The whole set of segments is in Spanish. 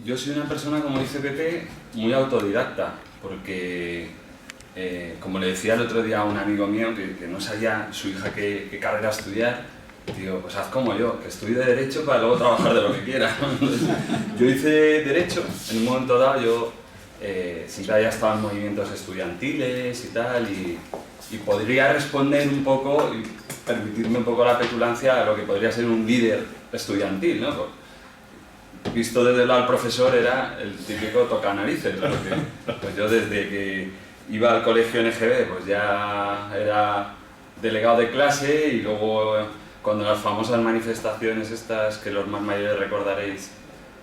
Yo soy una persona, como dice Pepe, muy autodidacta, porque, como le decía el otro día a un amigo mío que no sabía su hija qué carrera estudiar, digo, pues haz como yo, que estudie Derecho para luego trabajar de lo que quiera. Entonces, yo hice Derecho, en un momento dado yo siempre había estado en movimientos estudiantiles y tal, y podría responder un poco y permitirme un poco la petulancia a lo que podría ser un líder estudiantil, ¿no? Visto desde el lado del profesor era el típico tocanarices, porque pues yo desde que iba al colegio NGB pues ya era delegado de clase, y luego cuando las famosas manifestaciones estas que los más mayores recordaréis,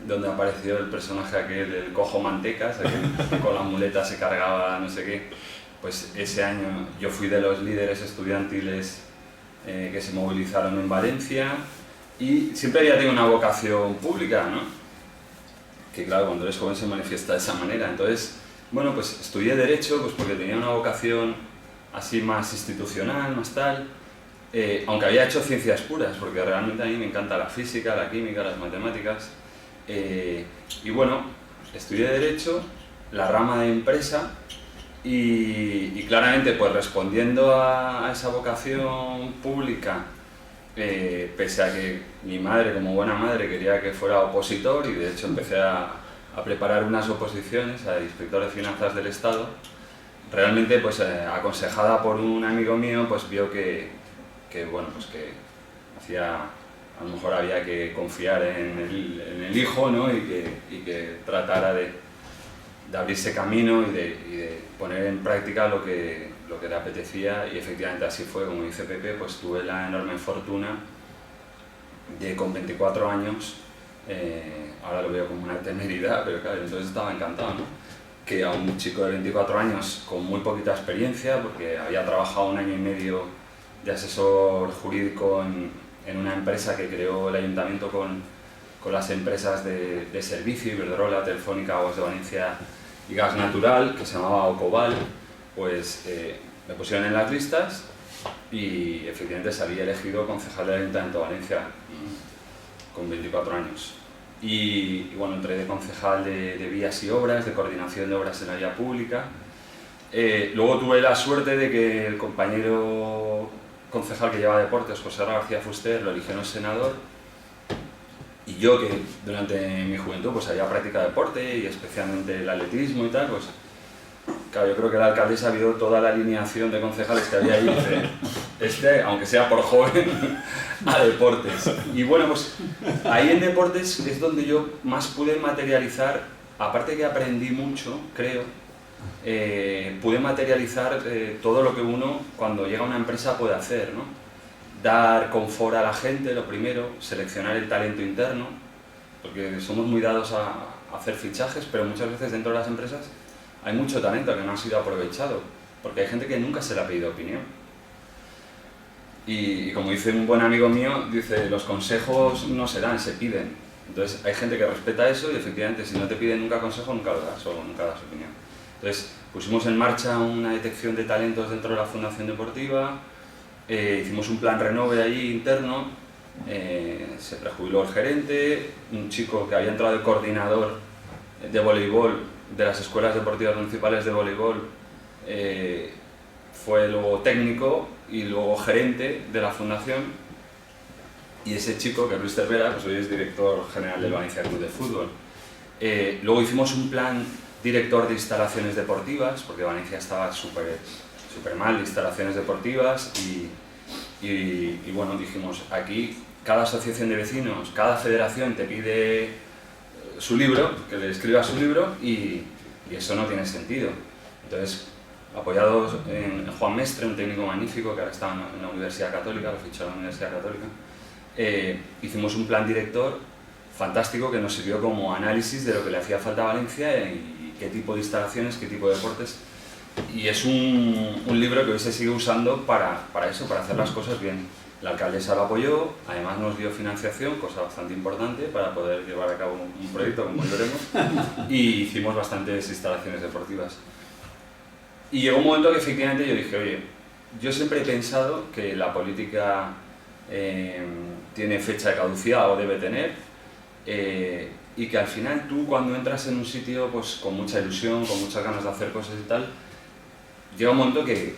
donde apareció el personaje aquel, el cojo mantecas, aquel con la muleta se cargaba no sé qué, pues ese año yo fui de los líderes estudiantiles que se movilizaron en Valencia. Y siempre había tenido una vocación pública, ¿no? Que claro, cuando eres joven se manifiesta de esa manera. Entonces, bueno, pues estudié Derecho pues porque tenía una vocación así más institucional, más tal, aunque había hecho ciencias puras, porque realmente a mí me encanta la física, la química, las matemáticas. Y bueno, estudié Derecho, la rama de empresa, y claramente pues respondiendo a esa vocación pública, pese a que mi madre, como buena madre, quería que fuera opositor, y de hecho empecé a preparar unas oposiciones a inspector de finanzas del Estado, realmente pues aconsejada por un amigo mío, pues vio bueno, pues que a lo mejor había que confiar en el hijo, ¿no? y que tratara de abrirse camino y de poner en práctica lo que le apetecía, y efectivamente así fue. Como dice Pepe, pues tuve la enorme fortuna de, con 24 años, ahora lo veo como una temeridad, pero claro, entonces estaba encantado, ¿no? Que a un chico de 24 años con muy poquita experiencia, porque había trabajado 1 año y medio de asesor jurídico en una empresa que creó el ayuntamiento con las empresas de servicio, Iberdrola, Telefónica, Aguas de Valencia y Gas Natural, que se llamaba Ocobal, pues me pusieron en las listas y efectivamente salí elegido concejal del Ayuntamiento de Valencia con 24 años. Y bueno, entré de concejal de vías y obras, de coordinación de obras en la vía pública. Luego tuve la suerte de que el compañero concejal que lleva deportes, José García Fuster, lo eligieron senador. Y yo, que durante mi juventud pues había practicado deporte, y especialmente el atletismo y tal, pues claro, yo creo que la alcaldesa vio toda la alineación de concejales que había ahí y dice, aunque sea por joven, a deportes. Y bueno, pues ahí en deportes es donde yo más pude materializar, aparte que aprendí mucho, creo, pude materializar todo lo que uno cuando llega a una empresa puede hacer, ¿no? Dar confort a la gente, lo primero, seleccionar el talento interno, porque somos muy dados a hacer fichajes, pero muchas veces dentro de las empresas hay mucho talento que no ha sido aprovechado, porque hay gente que nunca se le ha pedido opinión. Y como dice un buen amigo mío, dice, los consejos no se dan, se piden. Entonces hay gente que respeta eso, y efectivamente si no te piden nunca consejo, nunca lo das, o nunca das opinión. Entonces pusimos en marcha una detección de talentos dentro de la Fundación Deportiva, hicimos un plan renove allí interno, se prejubiló el gerente, un chico que había entrado de coordinador de voleibol de las escuelas deportivas municipales de voleibol, fue luego técnico y luego gerente de la fundación, y ese chico, que es Luis Cervera, pues hoy es director general del Valencia Club de Fútbol. Luego hicimos un plan director de instalaciones deportivas, porque Valencia estaba súper mal de instalaciones deportivas, y bueno, dijimos, aquí cada asociación de vecinos, cada federación te pide su libro, que le escriba su libro, y eso no tiene sentido. Entonces, apoyados en Juan Mestre, un técnico magnífico que ahora está en la Universidad Católica, lo fichó en la Universidad Católica, hicimos un plan director fantástico que nos sirvió como análisis de lo que le hacía falta a Valencia y qué tipo de instalaciones, qué tipo de deportes. Y es un libro que hoy se sigue usando para eso, para hacer las cosas bien. La alcaldesa lo apoyó, además nos dio financiación, cosa bastante importante para poder llevar a cabo un proyecto, como veremos, y hicimos bastantes instalaciones deportivas. Y llegó un momento que efectivamente yo dije, oye, yo siempre he pensado que la política tiene fecha de caducidad, o debe tener, y que al final tú cuando entras en un sitio pues con mucha ilusión, con muchas ganas de hacer cosas y tal, llega un momento que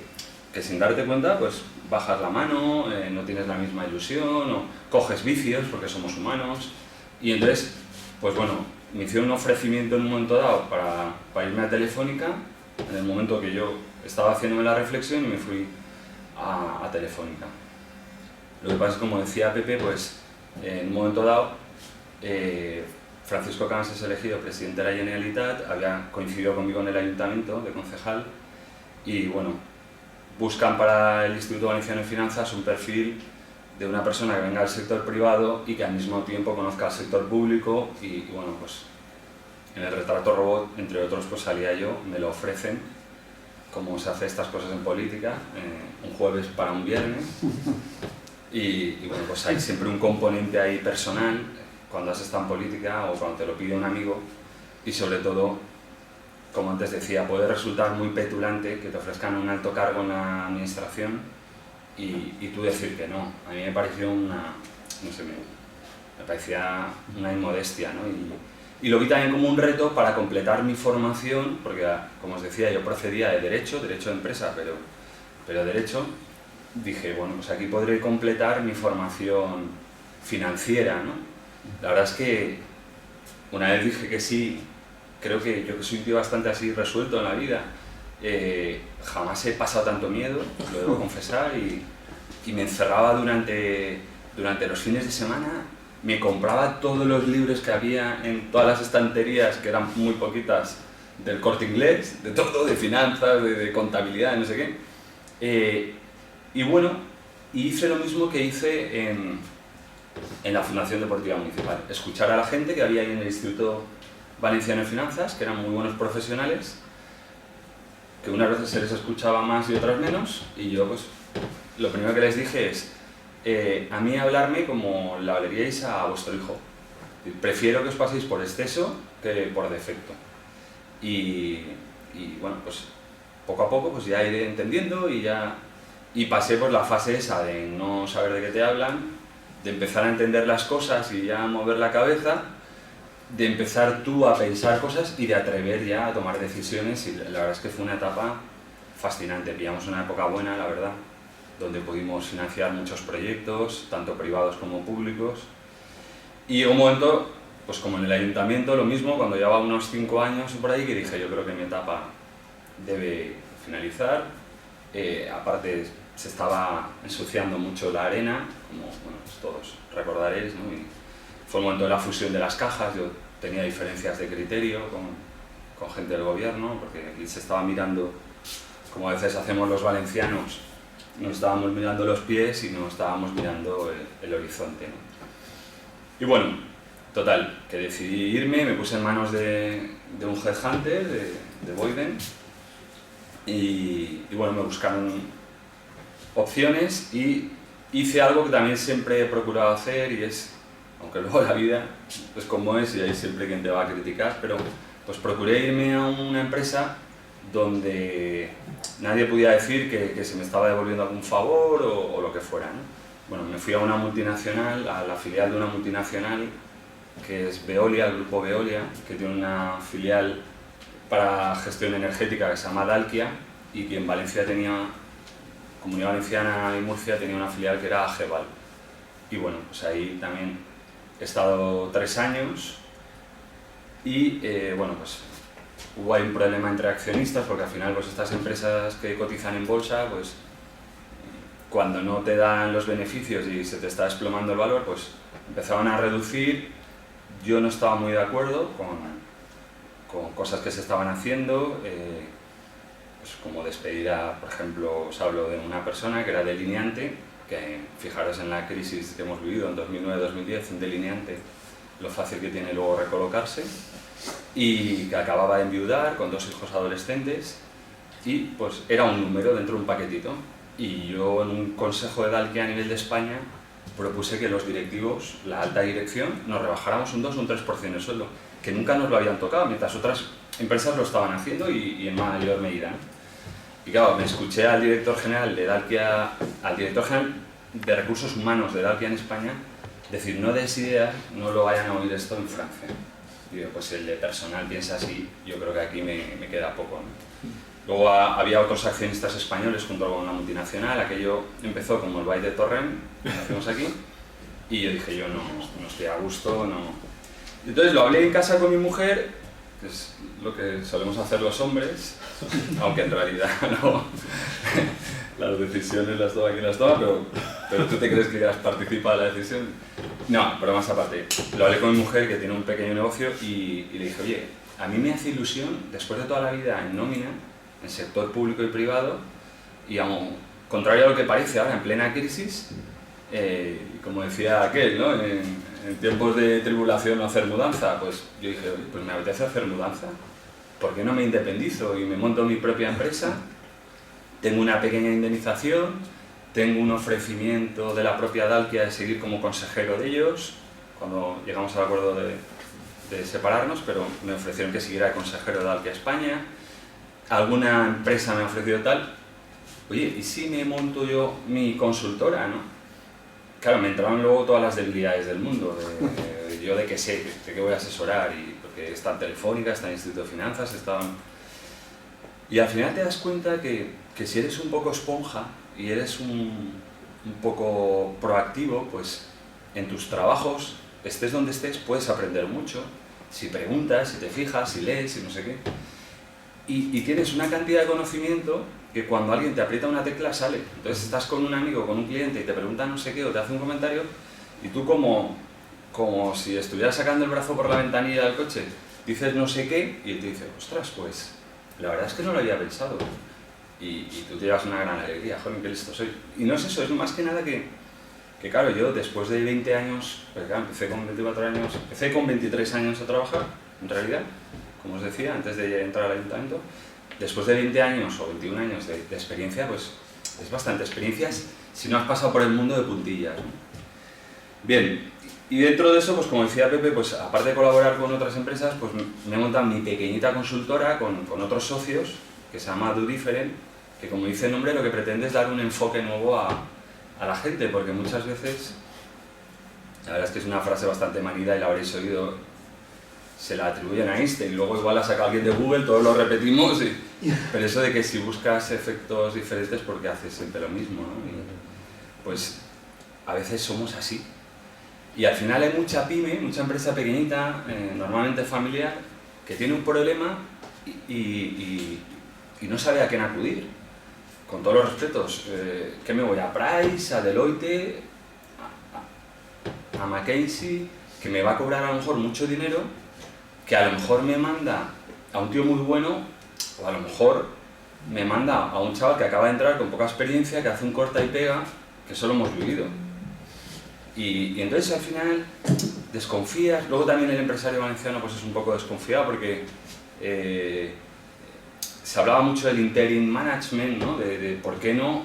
sin darte cuenta pues bajas la mano, no tienes la misma ilusión o coges vicios porque somos humanos y entonces pues bueno, me hicieron un ofrecimiento en un momento dado para irme a Telefónica en el momento que yo estaba haciéndome la reflexión y me fui a Telefónica. Lo que pasa es, como decía Pepe, pues en un momento dado Francisco Camps es elegido presidente de la Generalitat, había coincidido conmigo en el ayuntamiento de concejal y bueno, buscan para el Instituto Valenciano de Finanzas un perfil de una persona que venga del sector privado y que al mismo tiempo conozca el sector público y bueno, pues en el retrato robot, entre otros, pues salía yo, me lo ofrecen, como se hace estas cosas en política, un jueves para un viernes y bueno, pues hay siempre un componente ahí personal cuando has estado en política o cuando te lo pide un amigo y sobre todo, como antes decía, puede resultar muy petulante que te ofrezcan un alto cargo en la administración y tú decir que no. A mí me pareció no sé, me parecía una inmodestia, ¿no? Y lo vi también como un reto para completar mi formación, porque como os decía, yo procedía de derecho de empresa, pero derecho, dije, bueno, pues aquí podré completar mi formación financiera, ¿no? La verdad es que una vez dije que sí, creo que yo que soy un tío bastante así resuelto en la vida, jamás he pasado tanto miedo, lo debo confesar, y me encerraba durante los fines de semana, me compraba todos los libros que había en todas las estanterías, que eran muy poquitas, del Corte Inglés, de todo, de finanzas, de contabilidad, de no sé qué. Y bueno, hice lo mismo que hice en la Fundación Deportiva Municipal, escuchar a la gente que había ahí en el Instituto Valenciano de Finanzas, que eran muy buenos profesionales, que unas veces se les escuchaba más y otras menos, y yo pues lo primero que les dije es, a mí hablarme como le hablaríais a vuestro hijo. Prefiero que os paséis por exceso que por defecto. Y bueno, pues poco a poco pues ya iré entendiendo y pasé por la fase esa de no saber de qué te hablan, de empezar a entender las cosas y ya mover la cabeza, de empezar tú a pensar cosas y de atrever ya a tomar decisiones, y la verdad es que fue una etapa fascinante. Pillamos una época buena, la verdad, donde pudimos financiar muchos proyectos, tanto privados como públicos. Y llegó un momento, pues como en el ayuntamiento, lo mismo, cuando llevaba unos 5 años por ahí, que dije, yo creo que mi etapa debe finalizar. Aparte, se estaba ensuciando mucho la arena, como bueno, pues todos recordaréis, ¿no? Y fue el momento de la fusión de las cajas, yo tenía diferencias de criterio con gente del gobierno, porque aquí se estaba mirando, como a veces hacemos los valencianos, nos estábamos mirando los pies y no estábamos mirando el horizonte, ¿no? Y bueno, total, que decidí irme, me puse en manos de un headhunter, de Boyden, y bueno, me buscaron opciones y hice algo que también siempre he procurado hacer, y es, aunque luego la vida es como es y hay siempre quien te va a criticar, pero pues procuré irme a una empresa donde nadie podía decir que se me estaba devolviendo algún favor o lo que fuera, ¿no? Bueno, me fui a una multinacional, a la filial de una multinacional que es Veolia, el grupo Veolia, que tiene una filial para gestión energética que se llama Dalkia, y que en Valencia tenía, Comunidad Valenciana y Murcia, tenía una filial que era AGEVAL. Y bueno, pues ahí también he estado 3 años y bueno, pues hubo ahí un problema entre accionistas, porque al final pues estas empresas que cotizan en bolsa, pues cuando no te dan los beneficios y se te está desplomando el valor, pues empezaban a reducir. Yo no estaba muy de acuerdo con cosas que se estaban haciendo, pues como despedir por ejemplo, os hablo de una persona que era delineante, que fijaros en la crisis que hemos vivido en 2009-2010, un delineante, lo fácil que tiene luego recolocarse, y que acababa de enviudar con 2 hijos adolescentes, y pues era un número dentro de un paquetito. Y yo en un consejo de Dalkia a nivel de España propuse que los directivos, la alta dirección, nos rebajáramos un 2 o un 3% el sueldo, que nunca nos lo habían tocado, mientras otras empresas lo estaban haciendo y en mayor medida, ¿no? Y claro, me escuché al director general de Dalkia, al director general de Recursos Humanos de Dalkia en España, decir, no des ideas, no lo vayan a oír esto en Francia. Digo, pues el de personal piensa así, yo creo que aquí me queda poco, ¿no? Luego había otros accionistas españoles junto con la multinacional, aquello empezó como el baile de Torrent, que hacemos aquí, y yo dije, yo no estoy a gusto, no. Entonces lo hablé en casa con mi mujer, que es lo que solemos hacer los hombres, aunque en realidad no, las decisiones las toma quien las toma, pero tú te crees que has participado en la decisión. No, pero más aparte, lo hablé con mi mujer que tiene un pequeño negocio y le dije, oye, a mí me hace ilusión, después de toda la vida en nómina, en sector público y privado, y aún contrario a lo que parece ahora en plena crisis, como decía aquel, ¿no? En tiempos de tribulación no hacer mudanza, pues yo dije, oye, pues me apetece hacer mudanza, ¿por qué no me independizo y me monto mi propia empresa? Tengo una pequeña indemnización, tengo un ofrecimiento de la propia Dalkia de seguir como consejero de ellos, cuando llegamos al acuerdo de separarnos, pero me ofrecieron que siguiera de consejero de Dalkia España, alguna empresa me ha ofrecido tal, oye, ¿y si me monto yo mi consultora, no? Claro, me entraban luego todas las debilidades del mundo, yo de qué sé, de qué voy a asesorar, y porque está en Telefónica, está en Instituto de Finanzas, y al final te das cuenta que si eres un poco esponja y eres un poco proactivo, pues en tus trabajos, estés donde estés, puedes aprender mucho, si preguntas, si te fijas, si lees, si no sé qué. Y tienes una cantidad de conocimiento que cuando alguien te aprieta una tecla sale. Entonces estás con un amigo, con un cliente y te pregunta no sé qué o te hace un comentario y tú como si estuvieras sacando el brazo por la ventanilla del coche, dices no sé qué y él te dice, ostras, pues la verdad es que no lo había pensado. Y tú te llevas una gran alegría, joder, qué listo soy. Y no es eso, es más que nada que claro, yo después de 20 años, pues claro, empecé con 24 años, empecé con 23 años a trabajar, en realidad, como os decía, antes de entrar al ayuntamiento, después de 20 años o 21 años de experiencia, pues es bastante experiencias si no has pasado por el mundo de puntillas, ¿no? Bien, y dentro de eso, pues como decía Pepe, pues aparte de colaborar con otras empresas, pues me he montado mi pequeñita consultora con otros socios, que se llama Do Different, que como dice el nombre, lo que pretende es dar un enfoque nuevo a la gente, porque muchas veces, la verdad es que es una frase bastante manida y la habréis oído, se la atribuyen a Einstein, luego igual la saca alguien de Google, todos lo repetimos, pero eso de que si buscas efectos diferentes porque haces siempre lo mismo, ¿no? Y pues a veces somos así. Y al final hay mucha pyme, mucha empresa pequeñita, normalmente familiar, que tiene un problema y no sabe a quién acudir. Con todos los respetos, ¿qué me voy? ¿A Price, a Deloitte, a McKinsey, que me va a cobrar a lo mejor mucho dinero, que a lo mejor me manda a un tío muy bueno, o a lo mejor me manda a un chaval que acaba de entrar con poca experiencia, que hace un corta y pega, que eso lo hemos vivido. Y entonces al final desconfías. Luego también el empresario valenciano pues es un poco desconfiado porque se hablaba mucho del interim management, ¿no? De por qué no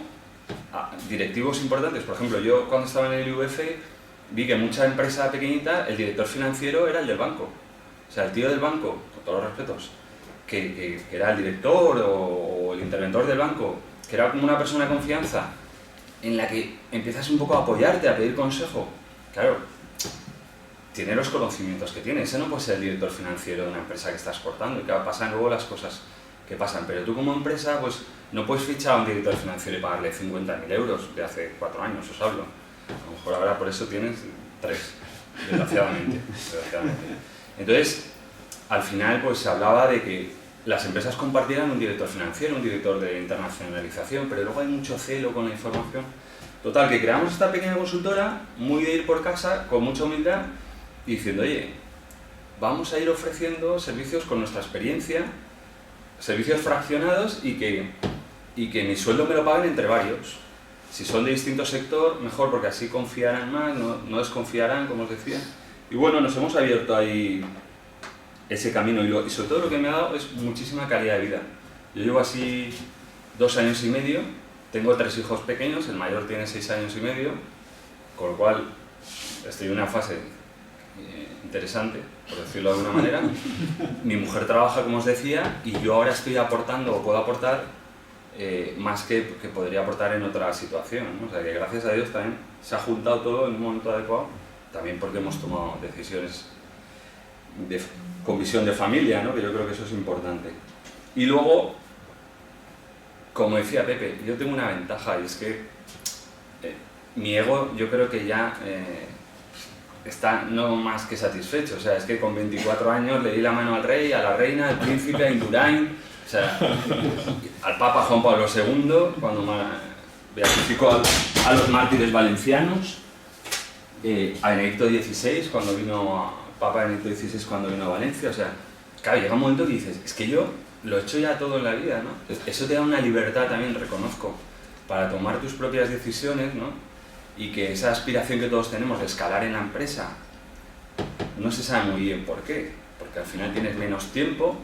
directivos importantes. Por ejemplo, yo cuando estaba en el IVF vi que en mucha empresa pequeñita el director financiero era el del banco. O sea, el tío del banco, con todos los respetos, que era el director o el interventor del banco, que era como una persona de confianza en la que empiezas un poco a apoyarte, a pedir consejo. Claro, tiene los conocimientos que tiene. Ese no puede ser el director financiero de una empresa que estás cortando y que pasan luego las cosas que pasan. Pero tú como empresa, pues no puedes fichar a un director financiero y pagarle 50.000 euros de hace 4 años, os hablo. A lo mejor ahora por eso tienes 3, desgraciadamente. Entonces, al final pues se hablaba de que las empresas compartieran un director financiero, un director de internacionalización, pero luego hay mucho celo con la información. Total, que creamos esta pequeña consultora, muy de ir por casa, con mucha humildad, y diciendo, oye, vamos a ir ofreciendo servicios con nuestra experiencia, servicios fraccionados y que mi sueldo me lo paguen entre varios. Si son de distinto sector, mejor, porque así confiarán más, no desconfiarán, como os decía. Y bueno, nos hemos abierto ahí ese camino y sobre todo lo que me ha dado es muchísima calidad de vida. Yo llevo así 2 años y medio, tengo 3 hijos pequeños, el mayor tiene 6 años y medio, con lo cual estoy en una fase interesante, por decirlo de alguna manera. Mi mujer trabaja, como os decía, y yo ahora estoy aportando o puedo aportar más que podría aportar en otra situación, ¿no? O sea que gracias a Dios también se ha juntado todo en un momento adecuado, también porque hemos tomado decisiones con visión de familia, ¿no? Que yo creo que eso es importante. Y luego, como decía Pepe, yo tengo una ventaja y es que mi ego yo creo que ya está no más que satisfecho. O sea, es que con 24 años le di la mano al rey, a la reina, al príncipe, a Indurain, o sea, al Papa Juan Pablo II, cuando beatificó a los mártires valencianos, a Benedicto XVI, cuando vino Papa Benedicto XVI cuando vino a Valencia. O sea, claro, llega un momento que dices, es que yo lo he hecho ya todo en la vida, ¿no? Eso te da una libertad también, reconozco, para tomar tus propias decisiones, ¿no? Y que esa aspiración que todos tenemos de escalar en la empresa, no se sabe muy bien por qué, porque al final tienes menos tiempo,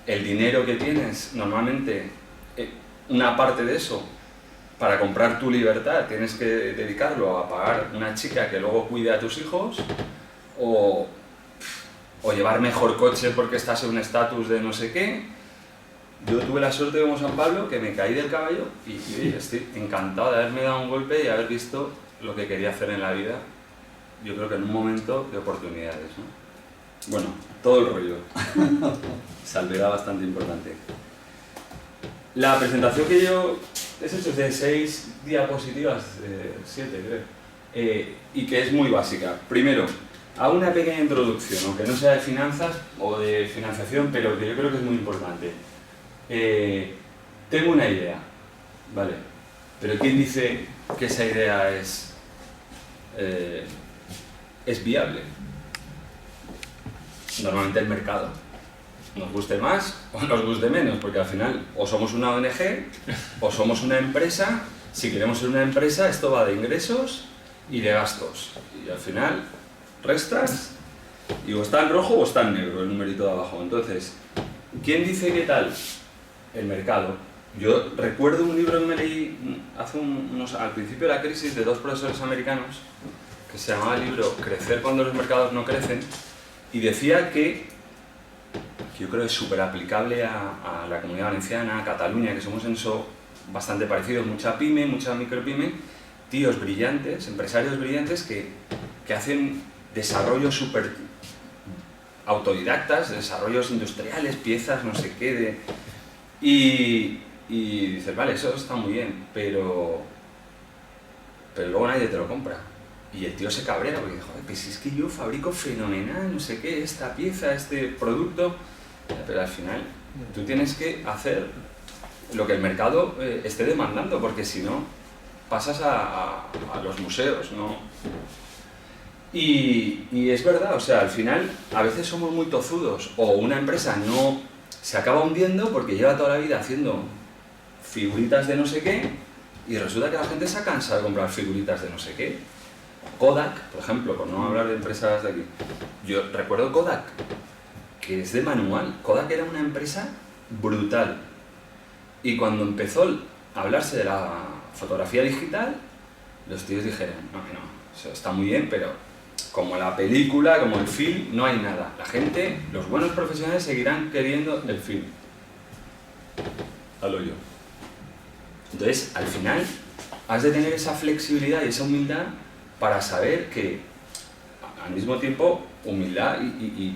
el dinero que tienes, normalmente, una parte de eso, para comprar tu libertad, tienes que dedicarlo a pagar una chica que luego cuide a tus hijos, o llevar mejor coche porque estás en un estatus de no sé qué. Yo tuve la suerte como San Pablo que me caí del caballo y estoy encantado de haberme dado un golpe y haber visto lo que quería hacer en la vida, yo creo que en un momento de oportunidades, ¿no? Bueno, todo el rollo. Salvedad bastante importante. La presentación que yo he hecho es de 6 diapositivas, 7 creo, y que es muy básica. Primero, hago una pequeña introducción, aunque no sea de finanzas o de financiación, pero que yo creo que es muy importante. Tengo una idea, ¿vale? Pero ¿quién dice que esa idea es viable? Normalmente el mercado. Nos guste más o nos guste menos, porque al final o somos una ONG o somos una empresa. Si queremos ser una empresa, esto va de ingresos y de gastos. Y al final restas y o está en rojo o está en negro el numerito de abajo. Entonces, ¿quién dice qué tal? El mercado. Yo recuerdo un libro que me leí al principio de la crisis de 2 profesores americanos que se llamaba el libro Crecer cuando los mercados no crecen, y decía que yo creo que es súper aplicable a la Comunidad Valenciana, a Cataluña, que somos en eso bastante parecidos, mucha pyme, mucha micropyme, tíos brillantes, empresarios brillantes que hacen desarrollos súper autodidactas, desarrollos industriales, piezas, no sé qué, y dices, vale, eso está muy bien, pero luego nadie te lo compra. Y el tío se cabrea porque dice, joder, pues es que yo fabrico fenomenal, no sé qué, esta pieza, este producto, pero al final tú tienes que hacer lo que el mercado esté demandando, porque si no, pasas a los museos, ¿no? Y es verdad, o sea, al final a veces somos muy tozudos, o una empresa no se acaba hundiendo porque lleva toda la vida haciendo figuritas de no sé qué, y resulta que la gente se ha cansado de comprar figuritas de no sé qué. Kodak, por ejemplo, por no hablar de empresas de aquí, yo recuerdo Kodak, que es de manual. Kodak era una empresa brutal, y cuando empezó a hablarse de la fotografía digital, los tíos dijeron, no, eso está muy bien, pero como la película, como el film, no hay nada. La gente, los buenos profesionales seguirán queriendo el film. Halo yo. Entonces, al final, has de tener esa flexibilidad y esa humildad para saber que, al mismo tiempo, humildad y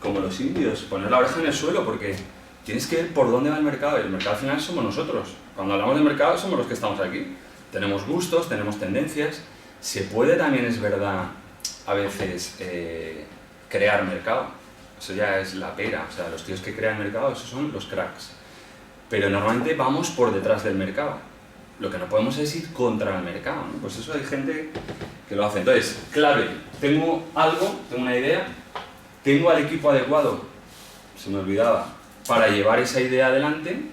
como los indios, poner la oreja en el suelo, porque tienes que ver por dónde va el mercado, y el mercado al final somos nosotros. Cuando hablamos de mercado somos los que estamos aquí. Tenemos gustos, tenemos tendencias. Se puede también, es verdad, a veces crear mercado. Eso ya es la pera. O sea, los tíos que crean mercado, esos son los cracks. Pero normalmente vamos por detrás del mercado. Lo que no podemos es ir contra el mercado, ¿no? Pues eso hay gente que lo hace. Entonces, clave, tengo una idea, tengo al equipo adecuado, se me olvidaba, para llevar esa idea adelante,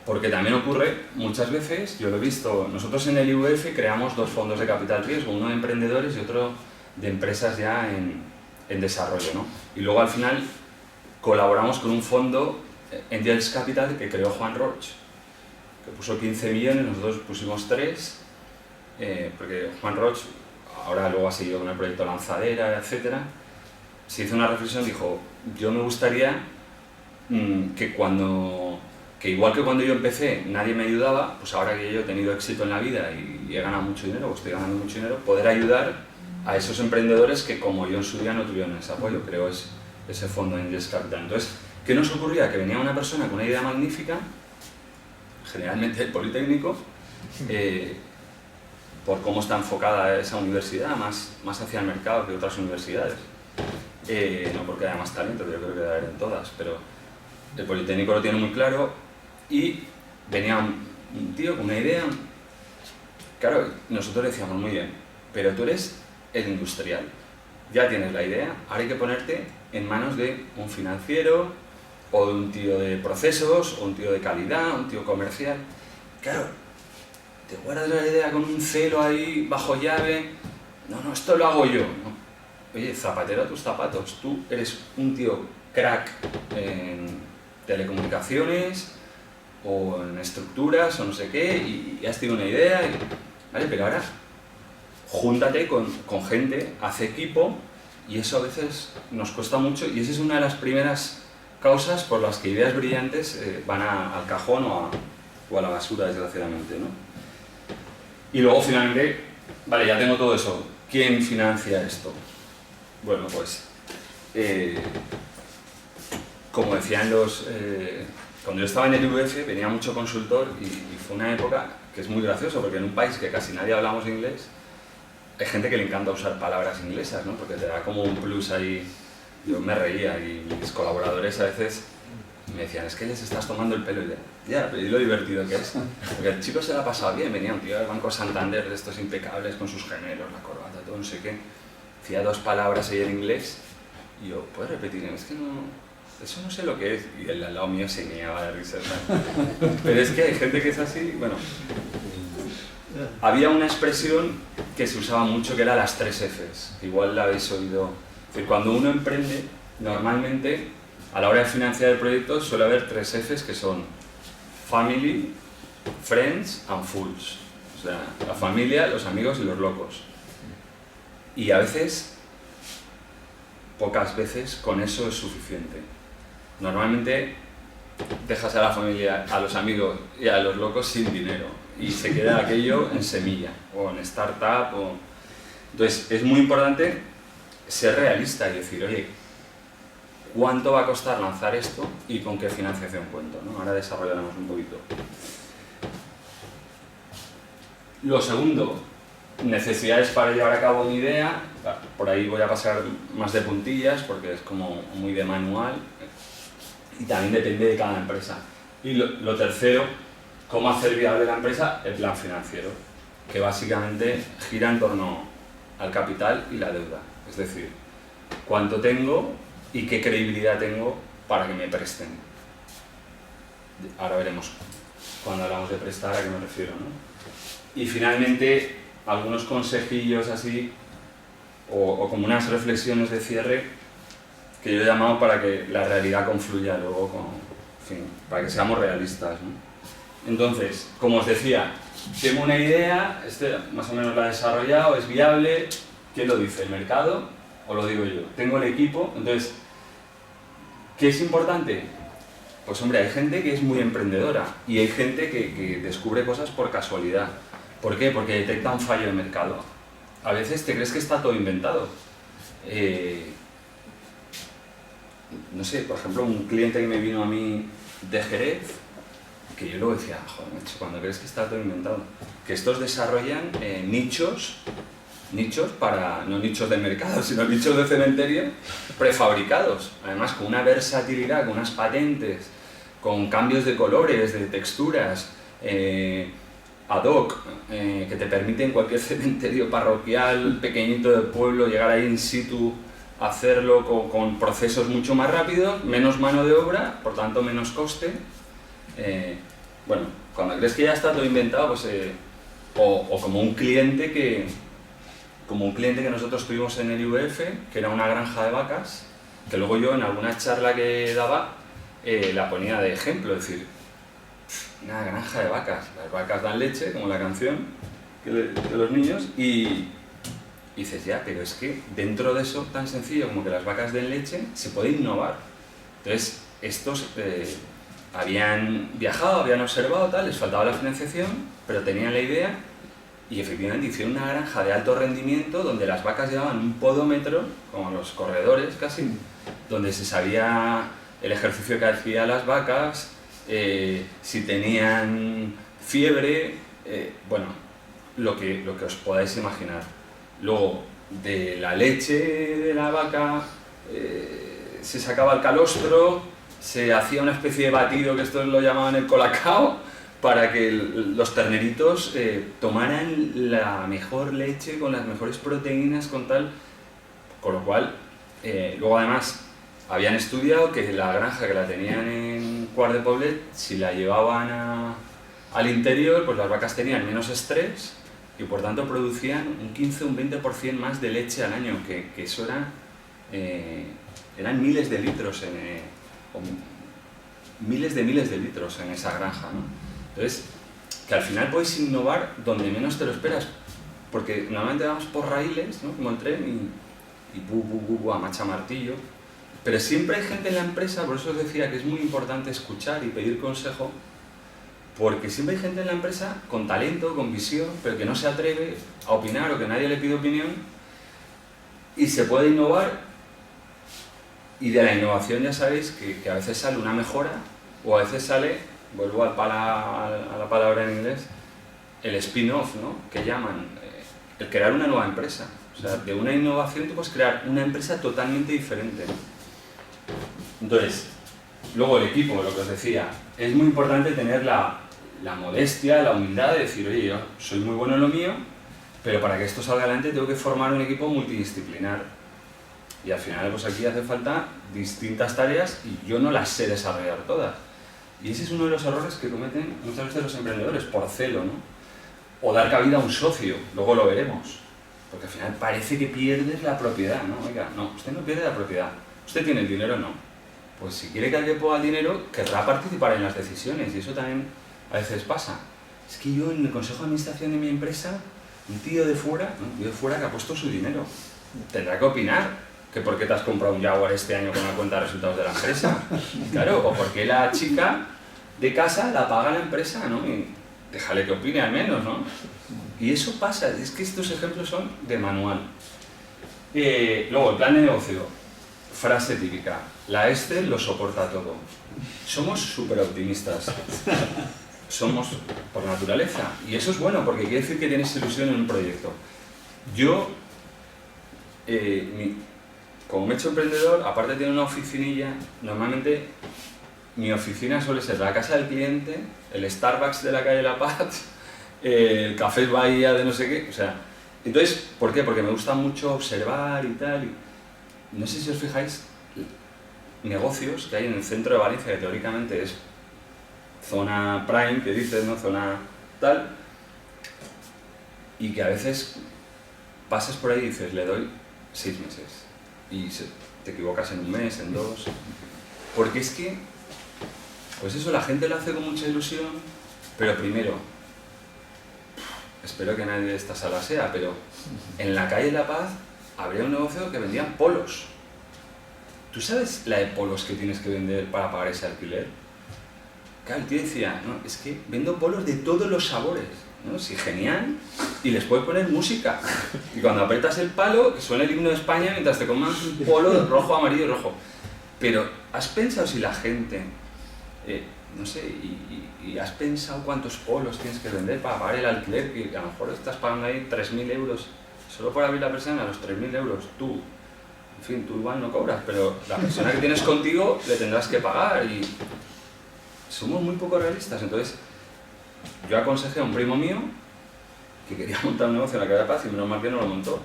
porque también ocurre muchas veces, yo lo he visto, nosotros en el IUF creamos 2 fondos de capital riesgo, uno de emprendedores y otro de empresas ya en desarrollo, ¿no? Y luego al final colaboramos con un fondo, Angels Capital, que creó Juan Roch, que puso 15 millones, nosotros pusimos 3, porque Juan Roch, ahora luego ha seguido con el proyecto Lanzadera, etc. Se hizo una reflexión, dijo, yo me gustaría que igual que cuando yo empecé nadie me ayudaba, pues ahora que yo he tenido éxito en la vida y he ganado mucho dinero, o estoy ganando mucho dinero, poder ayudar a esos emprendedores que como yo en su día no tuvieron ese apoyo. Creo es ese fondo Angels Capital. Entonces, ¿qué nos ocurría? Que venía una persona con una idea magnífica, generalmente el Politécnico, por cómo está enfocada esa universidad, más hacia el mercado que otras universidades. No porque haya más talento, yo creo que debe haber en todas, pero el Politécnico lo tiene muy claro y venía un tío con una idea. Claro, nosotros decíamos, muy bien, pero tú eres el industrial, ya tienes la idea, ahora hay que ponerte en manos de un financiero o de un tío de procesos, o un tío de calidad, un tío comercial. Claro, te guardas la idea con un celo ahí bajo llave, no, esto lo hago yo, ¿no? Oye, zapatero a tus zapatos, tú eres un tío crack en telecomunicaciones o en estructuras o no sé qué y has tenido una idea, ¿vale? Pero ahora júntate con gente, haz equipo y eso a veces nos cuesta mucho y esa es una de las primeras causas por las que ideas brillantes van al cajón o a la basura, desgraciadamente, ¿no? Y luego finalmente, vale, ya tengo todo eso, ¿quién financia esto? Bueno, pues, como decían cuando yo estaba en el IUF venía mucho consultor y fue una época que es muy gracioso porque en un país que casi nadie hablamos inglés hay gente que le encanta usar palabras inglesas, ¿no? Porque te da como un plus ahí. Yo me reía y mis colaboradores a veces me decían, es que les estás tomando el pelo y ya, pero ¿y lo divertido que es? Porque el chico se la ha pasado bien, venía un tío del Banco Santander de estos impecables con sus gemelos, la corbata, todo no sé qué. Decía 2 palabras ahí en inglés y yo, ¿puedes repetir? Es que no, eso no sé lo que es. Y el al lado mío se meaba de risa. Pero es que hay gente que es así, bueno. Había una expresión que se usaba mucho que era las 3 Fs, igual la habéis oído. Es decir, cuando uno emprende, normalmente a la hora de financiar el proyecto suele haber 3 Fs que son Family, Friends and Fools. O sea, la familia, los amigos y los locos. Y a veces, pocas veces, con eso es suficiente. Normalmente dejas a la familia, a los amigos y a los locos sin dinero y se queda aquello en semilla o en startup. Entonces es muy importante ser realista y decir, oye, ¿cuánto va a costar lanzar esto y con qué financiación cuento, ¿no? Ahora desarrollaremos un poquito. Lo segundo, necesidades para llevar a cabo mi idea. Por ahí voy a pasar más de puntillas porque es como muy de manual y también depende de cada empresa. Y lo tercero, cómo hacer viable la empresa, el plan financiero, que básicamente gira en torno al capital y la deuda. Es decir, cuánto tengo y qué credibilidad tengo para que me presten. Ahora veremos cuando hablamos de prestar a qué me refiero, ¿no? Y finalmente, algunos consejillos así, o como unas reflexiones de cierre que yo he llamado para que la realidad confluya luego en fin, para que seamos realistas, ¿no? Entonces, como os decía, tengo una idea, más o menos la he desarrollado, es viable. ¿Quién lo dice? ¿El mercado o lo digo yo? Tengo el equipo. Entonces, ¿qué es importante? Pues hombre, hay gente que es muy emprendedora y hay gente que descubre cosas por casualidad. ¿Por qué? Porque detecta un fallo de mercado. A veces te crees que está todo inventado. No sé, por ejemplo, un cliente que me vino a mí de Jerez, que yo luego decía, joder, macho, cuando crees que está todo inventado, que estos desarrollan nichos para, no nichos de mercado, sino nichos de cementerio prefabricados, además con una versatilidad, con unas patentes, con cambios de colores, de texturas, ad hoc, que te permiten cualquier cementerio parroquial, pequeñito del pueblo, llegar ahí in situ, hacerlo con procesos mucho más rápidos, menos mano de obra, por tanto menos coste. Bueno, cuando crees que ya está todo inventado, pues, o como un cliente que nosotros tuvimos en el IUF, que era una granja de vacas, que luego yo en alguna charla que daba la ponía de ejemplo, es decir, una granja de vacas, las vacas dan leche, como la canción de los niños, y dices, ya, pero es que dentro de eso tan sencillo como que las vacas den leche, se puede innovar. Entonces, estos habían viajado, habían observado, tal, les faltaba la financiación, pero tenían la idea y efectivamente hicieron una granja de alto rendimiento donde las vacas llevaban un podómetro, como los corredores casi, donde se sabía el ejercicio que hacían las vacas, si tenían fiebre, bueno, lo que os podáis imaginar. Luego, de la leche de la vaca se sacaba el calostro, se hacía una especie de batido, que estos lo llamaban el colacao, para que los terneritos tomaran la mejor leche, con las mejores proteínas, con tal. Con lo cual, luego además, habían estudiado que la granja que la tenían en Quart de Poblet, si la llevaban al interior, pues las vacas tenían menos estrés y por tanto producían un 15 o un 20% más de leche al año, que eso eran miles de litros, miles de litros en esa granja, ¿no? Entonces, que al final puedes innovar donde menos te lo esperas, porque normalmente vamos por raíles, ¿no? Como el tren y a macha martillo, pero siempre hay gente en la empresa, por eso os decía que es muy importante escuchar y pedir consejo, porque siempre hay gente en la empresa con talento, con visión, pero que no se atreve a opinar o que nadie le pide opinión, y se puede innovar, y de la innovación ya sabéis que a veces sale una mejora, o a veces sale, vuelvo a la palabra en inglés, el spin-off, ¿no? Que llaman, el crear una nueva empresa. O sea, de una innovación tú puedes crear una empresa totalmente diferente. Entonces, luego el equipo, lo que os decía, es muy importante tener la modestia, la humildad de decir, oye, yo soy muy bueno en lo mío, pero para que esto salga adelante tengo que formar un equipo multidisciplinar. Y al final, pues aquí hace falta distintas tareas y yo no las sé desarrollar todas. Y ese es uno de los errores que cometen muchas veces los emprendedores, por celo, ¿no? O dar cabida a un socio, luego lo veremos. Porque al final parece que pierdes la propiedad, ¿no? Oiga, no, usted no pierde la propiedad. ¿Usted tiene el dinero? No. Pues si quiere que alguien ponga el dinero, querrá participar en las decisiones, y eso también a veces pasa. Es que yo en el consejo de administración de mi empresa, un tío de fuera que ha puesto su dinero, tendrá que opinar. Que por qué te has comprado un Jaguar este año con la cuenta de resultados de la empresa. Claro, o porque la chica de casa la paga la empresa, ¿no? Y déjale que opine al menos, ¿no? Y eso pasa, es que estos ejemplos son de manual. Luego, el plan de negocio. Frase típica. La Excel lo soporta todo. Somos súper optimistas. Somos por naturaleza. Y eso es bueno, porque quiere decir que tienes ilusión en un proyecto. Yo, como me he hecho emprendedor, aparte de tener una oficinilla, normalmente mi oficina suele ser la casa del cliente, el Starbucks de la calle La Paz, el Café Bahía de no sé qué, o sea, entonces, ¿por qué? Porque me gusta mucho observar y tal, y no sé si os fijáis, negocios que hay en el centro de Valencia, que teóricamente es zona prime, que dices, ¿no? Zona tal, y que a veces pasas por ahí y dices, le doy 6 meses. Y te equivocas en un mes, en 2, porque es que, pues eso, la gente lo hace con mucha ilusión, pero primero, espero que nadie de esta sala sea, pero en la calle La Paz habría un negocio que vendían polos. ¿Tú sabes la de polos que tienes que vender para pagar ese alquiler? Claro, el tío decía, no, es que vendo polos de todos los sabores, ¿no? Sí, genial, y les puedes poner música, y cuando apretas el palo, que suena el himno de España mientras te comas un polo rojo, amarillo y rojo. Pero, ¿has pensado si la gente, no sé, y has pensado cuántos polos tienes que vender para pagar el alquiler, que a lo mejor estás pagando ahí 3.000 euros, solo por abrir la persiana, los 3.000 euros, tú, en fin, tú igual no cobras, pero la persona que tienes contigo le tendrás que pagar, y somos muy poco realistas. Entonces, yo aconsejé a un primo mío que quería montar un negocio en la calle de Paz y menos mal que no lo montó.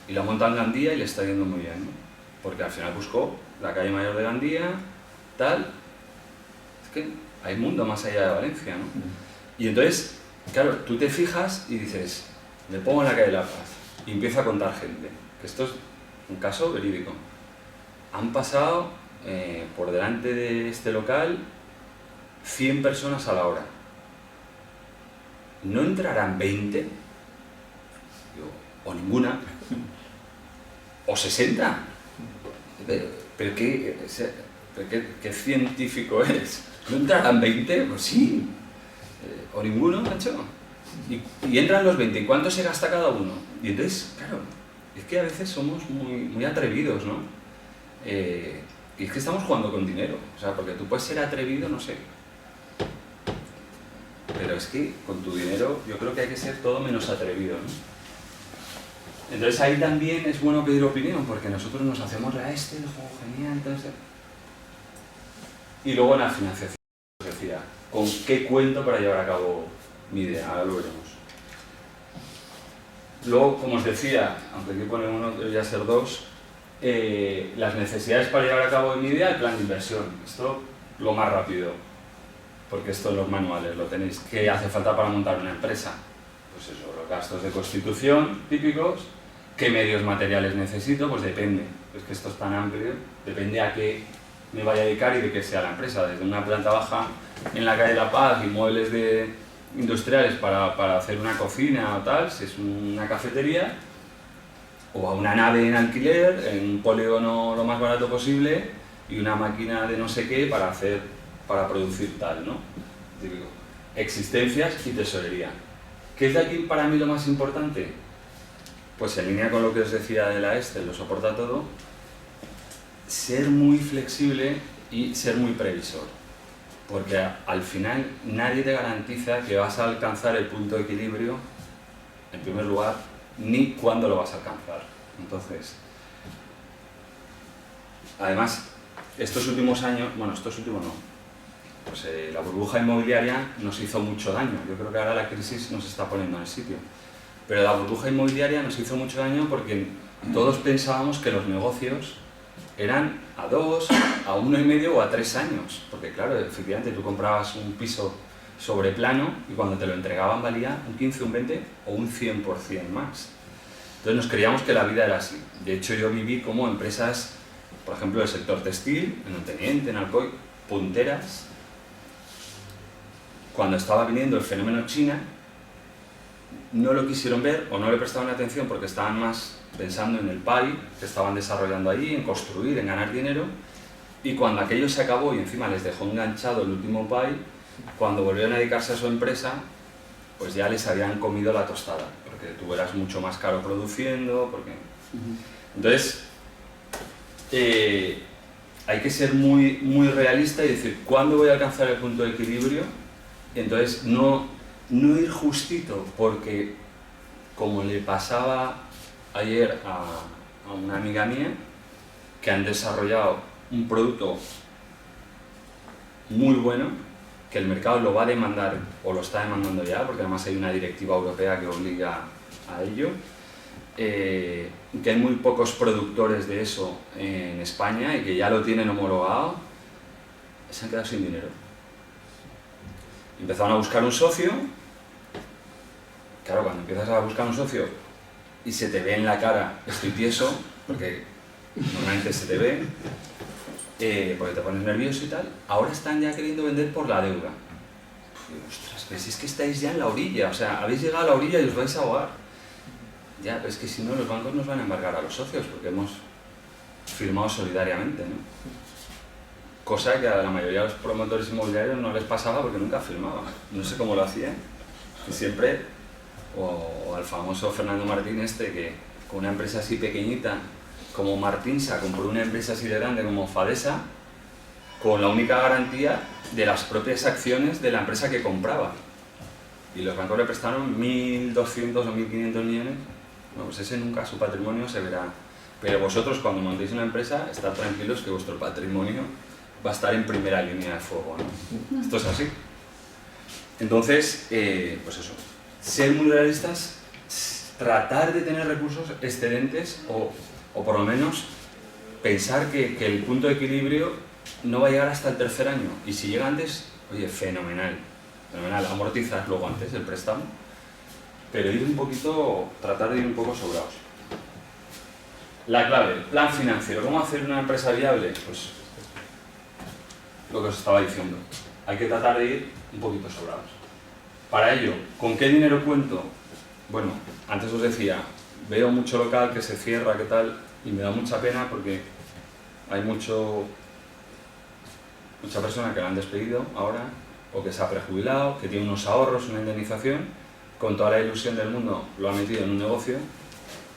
Y lo ha montado en Gandía y le está yendo muy bien, ¿no? Porque al final buscó la calle mayor de Gandía, tal. Es que hay mundo más allá de Valencia, ¿no? Y entonces, claro, tú te fijas y dices, me pongo en la calle de la Paz y empiezo a contar gente. Que esto es un caso verídico. Han pasado por delante de este local 100 personas a la hora. ¿No entrarán 20? O ninguna. O 60. ¿Pero qué científico eres? ¿No entrarán 20? Pues sí. O ninguno, macho. Y entran los 20. ¿Y cuánto se gasta cada uno? Y entonces, claro, es que a veces somos muy atrevidos, ¿no? Y es que estamos jugando con dinero, o sea, porque tú puedes ser atrevido, no sé. Pero es que con tu dinero yo creo que hay que ser todo menos atrevido, ¿no? Entonces ahí también es bueno pedir opinión, porque nosotros nos hacemos el juego genial, entonces... Y luego en la financiación, os decía, ¿con qué cuento para llevar a cabo mi idea? Ahora lo veremos. Luego, como os decía, aunque aquí pone uno, debería ser dos, las necesidades para llevar a cabo mi idea, el plan de inversión. Esto lo más rápido, porque esto en los manuales lo tenéis. ¿Qué hace falta para montar una empresa? Pues eso, los gastos de constitución típicos. ¿Qué medios materiales necesito? Pues depende. Es que esto es tan amplio, depende a qué me vaya a dedicar y de qué sea la empresa. Desde una planta baja en la calle La Paz y muebles industriales para hacer una cocina o tal, si es una cafetería, o a una nave en alquiler, en un polígono lo más barato posible y una máquina de no sé qué para producir tal, ¿no? Típico. Existencias y tesorería. ¿Qué es de aquí para mí lo más importante? Pues en línea con lo que os decía de la lo soporta todo, ser muy flexible y ser muy previsor. Porque al final nadie te garantiza que vas a alcanzar el punto de equilibrio, en primer lugar, ni cuándo lo vas a alcanzar. Entonces, además, estos últimos años, bueno, estos últimos no, pues la burbuja inmobiliaria nos hizo mucho daño. Yo creo que ahora la crisis nos está poniendo en el sitio. Pero la burbuja inmobiliaria nos hizo mucho daño porque todos pensábamos que los negocios eran a 2, a 1,5 o a 3 años. Porque claro, efectivamente tú comprabas un piso sobre plano y cuando te lo entregaban valía un 15, un 20 o un 100% más. Entonces nos creíamos que la vida era así. De hecho yo viví como empresas, por ejemplo, del sector textil, en Onteniente, en Alcoy, punteras. Cuando estaba viniendo el fenómeno China, no lo quisieron ver o no le prestaban atención porque estaban más pensando en el PAI que estaban desarrollando allí, en construir, en ganar dinero, y cuando aquello se acabó y encima les dejó enganchado el último PAI, cuando volvieron a dedicarse a su empresa, pues ya les habían comido la tostada, porque tú eras mucho más caro produciendo, porque... Entonces, hay que ser muy, muy realista y decir, ¿cuándo voy a alcanzar el punto de equilibrio? Y entonces, no ir justito, porque como le pasaba ayer a una amiga mía, que han desarrollado un producto muy bueno, que el mercado lo va a demandar, o lo está demandando ya, porque además hay una directiva europea que obliga a ello, que hay muy pocos productores de eso en España y que ya lo tienen homologado, se han quedado sin dinero. Empezaron a buscar un socio. Claro, cuando empiezas a buscar un socio y se te ve en la cara, estoy tieso, porque normalmente se te ve, porque te pones nervioso y tal, ahora están ya queriendo vender por la deuda. Ostras, pero si es que estáis ya en la orilla, o sea, habéis llegado a la orilla y os vais a ahogar. Ya, pero es que si no, los bancos nos van a embargar a los socios, porque hemos firmado solidariamente, ¿no? Cosa que a la mayoría de los promotores inmobiliarios no les pasaba porque nunca firmaban. No sé cómo lo hacían, que siempre, o al famoso Fernando Martín que con una empresa así pequeñita como Martinsa compró una empresa así de grande como Fadesa, con la única garantía de las propias acciones de la empresa que compraba. Y los bancos le prestaron 1.200 o 1.500 millones. Bueno, pues ese nunca, su patrimonio se verá. Pero vosotros cuando montéis una empresa, estad tranquilos que vuestro patrimonio va a estar en primera línea de fuego, ¿no? Esto es así. Entonces, pues eso, ser muy realistas, tratar de tener recursos excedentes o por lo menos pensar que el punto de equilibrio no va a llegar hasta el tercer año. Y si llega antes, oye, fenomenal, fenomenal, amortizar luego antes el préstamo, pero tratar de ir un poco sobrados. La clave, el plan financiero. ¿Cómo hacer una empresa viable? Pues lo que os estaba diciendo. Hay que tratar de ir un poquito sobrados. Para ello, ¿con qué dinero cuento? Bueno, antes os decía, veo mucho local que se cierra, qué tal, y me da mucha pena porque hay mucha persona que la han despedido ahora, o que se ha prejubilado, que tiene unos ahorros, una indemnización, con toda la ilusión del mundo lo ha metido en un negocio,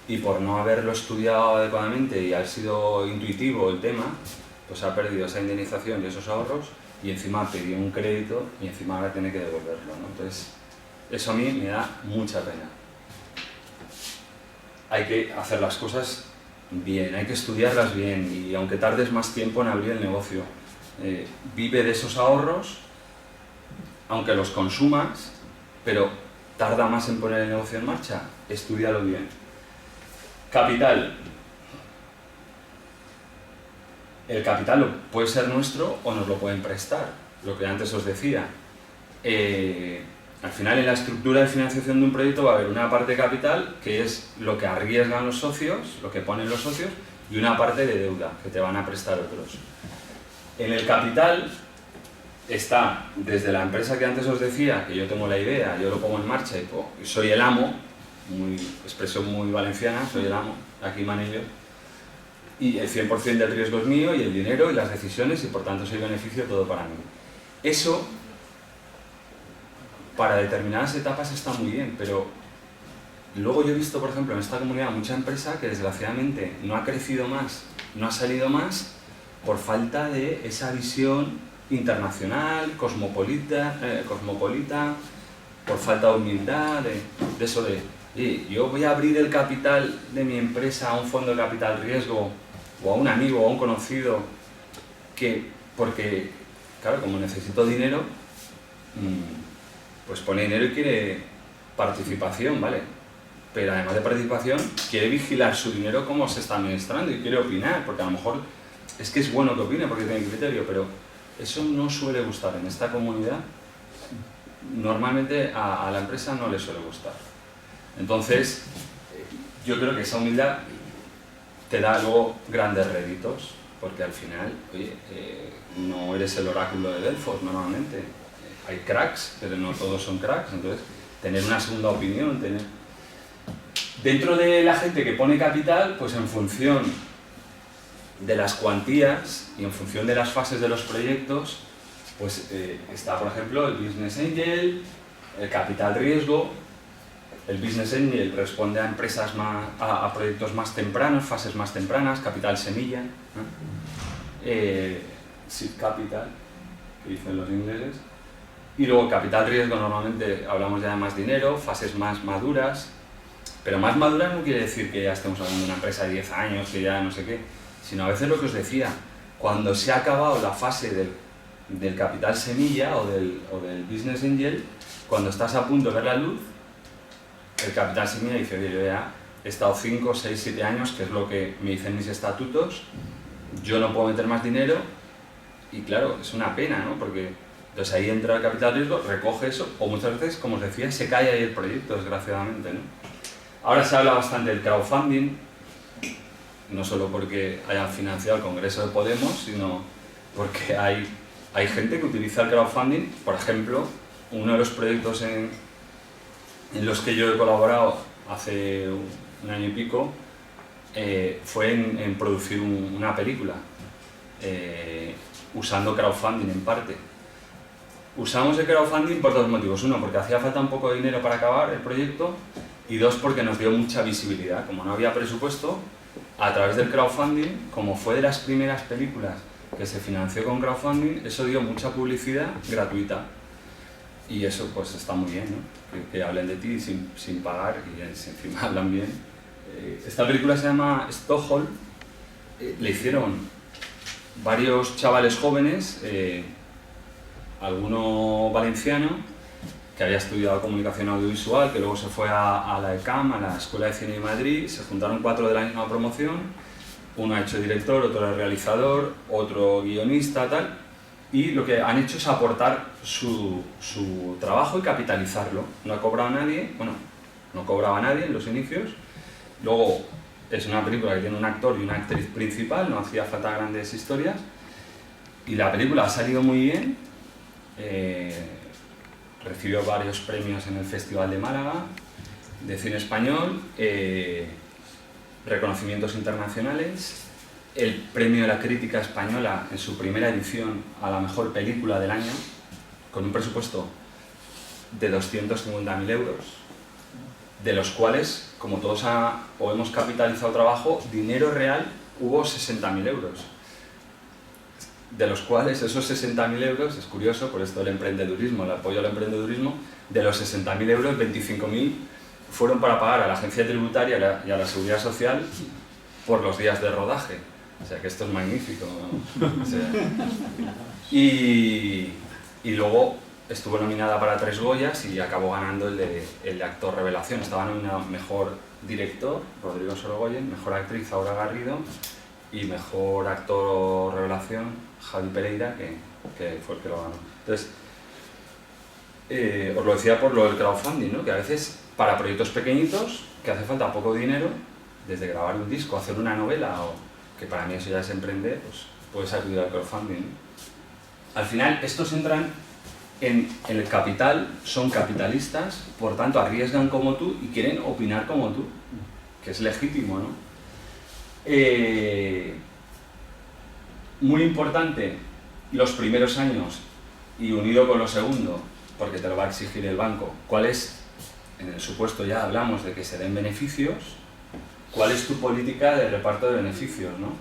y por no haberlo estudiado adecuadamente y haber sido intuitivo el tema, pues ha perdido esa indemnización y esos ahorros y encima pidió un crédito y encima ahora tiene que devolverlo, ¿no? Entonces, eso a mí me da mucha pena. Hay que hacer las cosas bien, hay que estudiarlas bien y aunque tardes más tiempo en abrir el negocio, vive de esos ahorros, aunque los consumas, pero tarda más en poner el negocio en marcha, estúdialo bien. Capital. El capital puede ser nuestro o nos lo pueden prestar, lo que antes os decía. Al final en la estructura de financiación de un proyecto va a haber una parte de capital, que es lo que arriesgan los socios, lo que ponen los socios, y una parte de deuda, que te van a prestar otros. En el capital está desde la empresa que antes os decía, que yo tengo la idea, yo lo pongo en marcha y soy el amo, expresión muy valenciana, soy el amo, aquí manillo, y el 100% del riesgo es mío, y el dinero y las decisiones, y por tanto soy beneficio todo para mí. Eso, para determinadas etapas está muy bien, pero luego yo he visto, por ejemplo, en esta comunidad mucha empresa que desgraciadamente no ha crecido más, no ha salido más, por falta de esa visión internacional, cosmopolita, por falta de humildad, de eso de yo voy a abrir el capital de mi empresa a un fondo de capital riesgo, o a un amigo o a un conocido, porque, claro, como necesito dinero, pues pone dinero y quiere participación, ¿vale? Pero además de participación, quiere vigilar su dinero cómo se está administrando y quiere opinar, porque a lo mejor es que es bueno que opine porque tiene criterio, pero eso no suele gustar en esta comunidad. Normalmente a la empresa no le suele gustar. Entonces, yo creo que esa humildad te da luego grandes réditos, porque al final, oye, no eres el oráculo de Delfos normalmente. Hay cracks, pero no todos son cracks, entonces tener una segunda opinión, Dentro de la gente que pone capital, pues en función de las cuantías y en función de las fases de los proyectos, pues está, por ejemplo, el Business Angel, el capital riesgo. El Business Angel responde a empresas a proyectos más tempranos, fases más tempranas, capital semilla, ¿no? Seed capital, que dicen los ingleses. Y luego capital riesgo, normalmente hablamos ya de más dinero, fases más maduras, pero más maduras no quiere decir que ya estemos hablando de una empresa de 10 años, que ya no sé qué, sino a veces lo que os decía, cuando se ha acabado la fase del capital semilla o del Business Angel, cuando estás a punto de ver la luz, el capital semilla dice, oye, yo ya he estado 5, 6, 7 años, que es lo que me dicen mis estatutos, yo no puedo meter más dinero, y claro, es una pena, ¿no? Porque entonces ahí entra el capital riesgo, recoge eso, o muchas veces, como os decía, se cae ahí el proyecto, desgraciadamente, ¿no? Ahora se habla bastante del crowdfunding, no solo porque hayan financiado el Congreso de Podemos, sino porque hay gente que utiliza el crowdfunding. Por ejemplo, uno de los proyectos en los que yo he colaborado hace un año y pico fue en producir una película, usando crowdfunding en parte. Usamos el crowdfunding por dos motivos. Uno, porque hacía falta un poco de dinero para acabar el proyecto, y dos, porque nos dio mucha visibilidad. Como no había presupuesto, a través del crowdfunding, como fue de las primeras películas que se financió con crowdfunding, eso dio mucha publicidad gratuita. Y eso pues está muy bien, ¿no? Que hablen de ti sin pagar y encima hablan bien. Esta película se llama Stockholm, le hicieron varios chavales jóvenes, alguno valenciano, que había estudiado comunicación audiovisual, que luego se fue a la ECAM, a la Escuela de Cine de Madrid, se juntaron 4 de la misma promoción, uno ha hecho director, otro es realizador, otro guionista, tal, y lo que han hecho es aportar su trabajo y capitalizarlo. No ha cobrado nadie, bueno, no cobraba nadie en los inicios, luego es una película que tiene un actor y una actriz principal, no hacía falta grandes historias, y la película ha salido muy bien, recibió varios premios en el Festival de Málaga de cine español, reconocimientos internacionales, el premio de la crítica española en su primera edición a la mejor película del año, con un presupuesto de 250.000 euros, de los cuales, como todos hemos capitalizado trabajo, dinero real hubo 60.000 euros. de los cuales esos 60.000 euros, es curioso, por esto el emprendedurismo, el apoyo al emprendedurismo, de los 60.000 euros, 25.000 fueron para pagar a la agencia tributaria y a la seguridad social por los días de rodaje. O sea que esto es magnífico, ¿no? O sea, y luego estuvo nominada para 3 Goyas y acabó ganando el de actor revelación. Estaba nominado mejor director, Rodrigo Sorogoyen, mejor actriz, Aura Garrido, y mejor actor revelación, Javi Pereira, que fue el que lo ganó. Entonces, os lo decía por lo del crowdfunding, ¿no? Que a veces para proyectos pequeñitos, que hace falta poco dinero, desde grabar un disco, hacer una novela, o que para mí eso ya es emprender, pues puedes acudir al crowdfunding, ¿no? Al final, estos entran en el capital, son capitalistas, por tanto arriesgan como tú y quieren opinar como tú, que es legítimo, ¿no? Muy importante los primeros años y unido con lo segundo, porque te lo va a exigir el banco, cuál es, en el supuesto ya hablamos de que se den beneficios, cuál es tu política de reparto de beneficios, ¿no?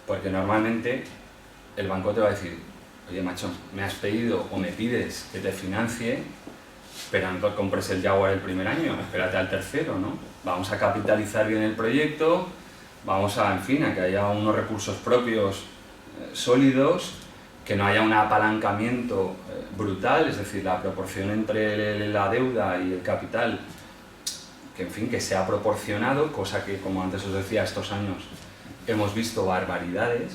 Porque normalmente el banco te va a decir, oye macho, me has pedido o me pides que te financie, pero no compres el Jaguar el primer año, espérate al tercero, ¿no? Vamos a capitalizar bien el proyecto, vamos a, en fin, a que haya unos recursos propios sólidos, que no haya un apalancamiento brutal, es decir, la proporción entre la deuda y el capital, que en fin, que sea proporcionado, cosa que, como antes os decía, estos años hemos visto barbaridades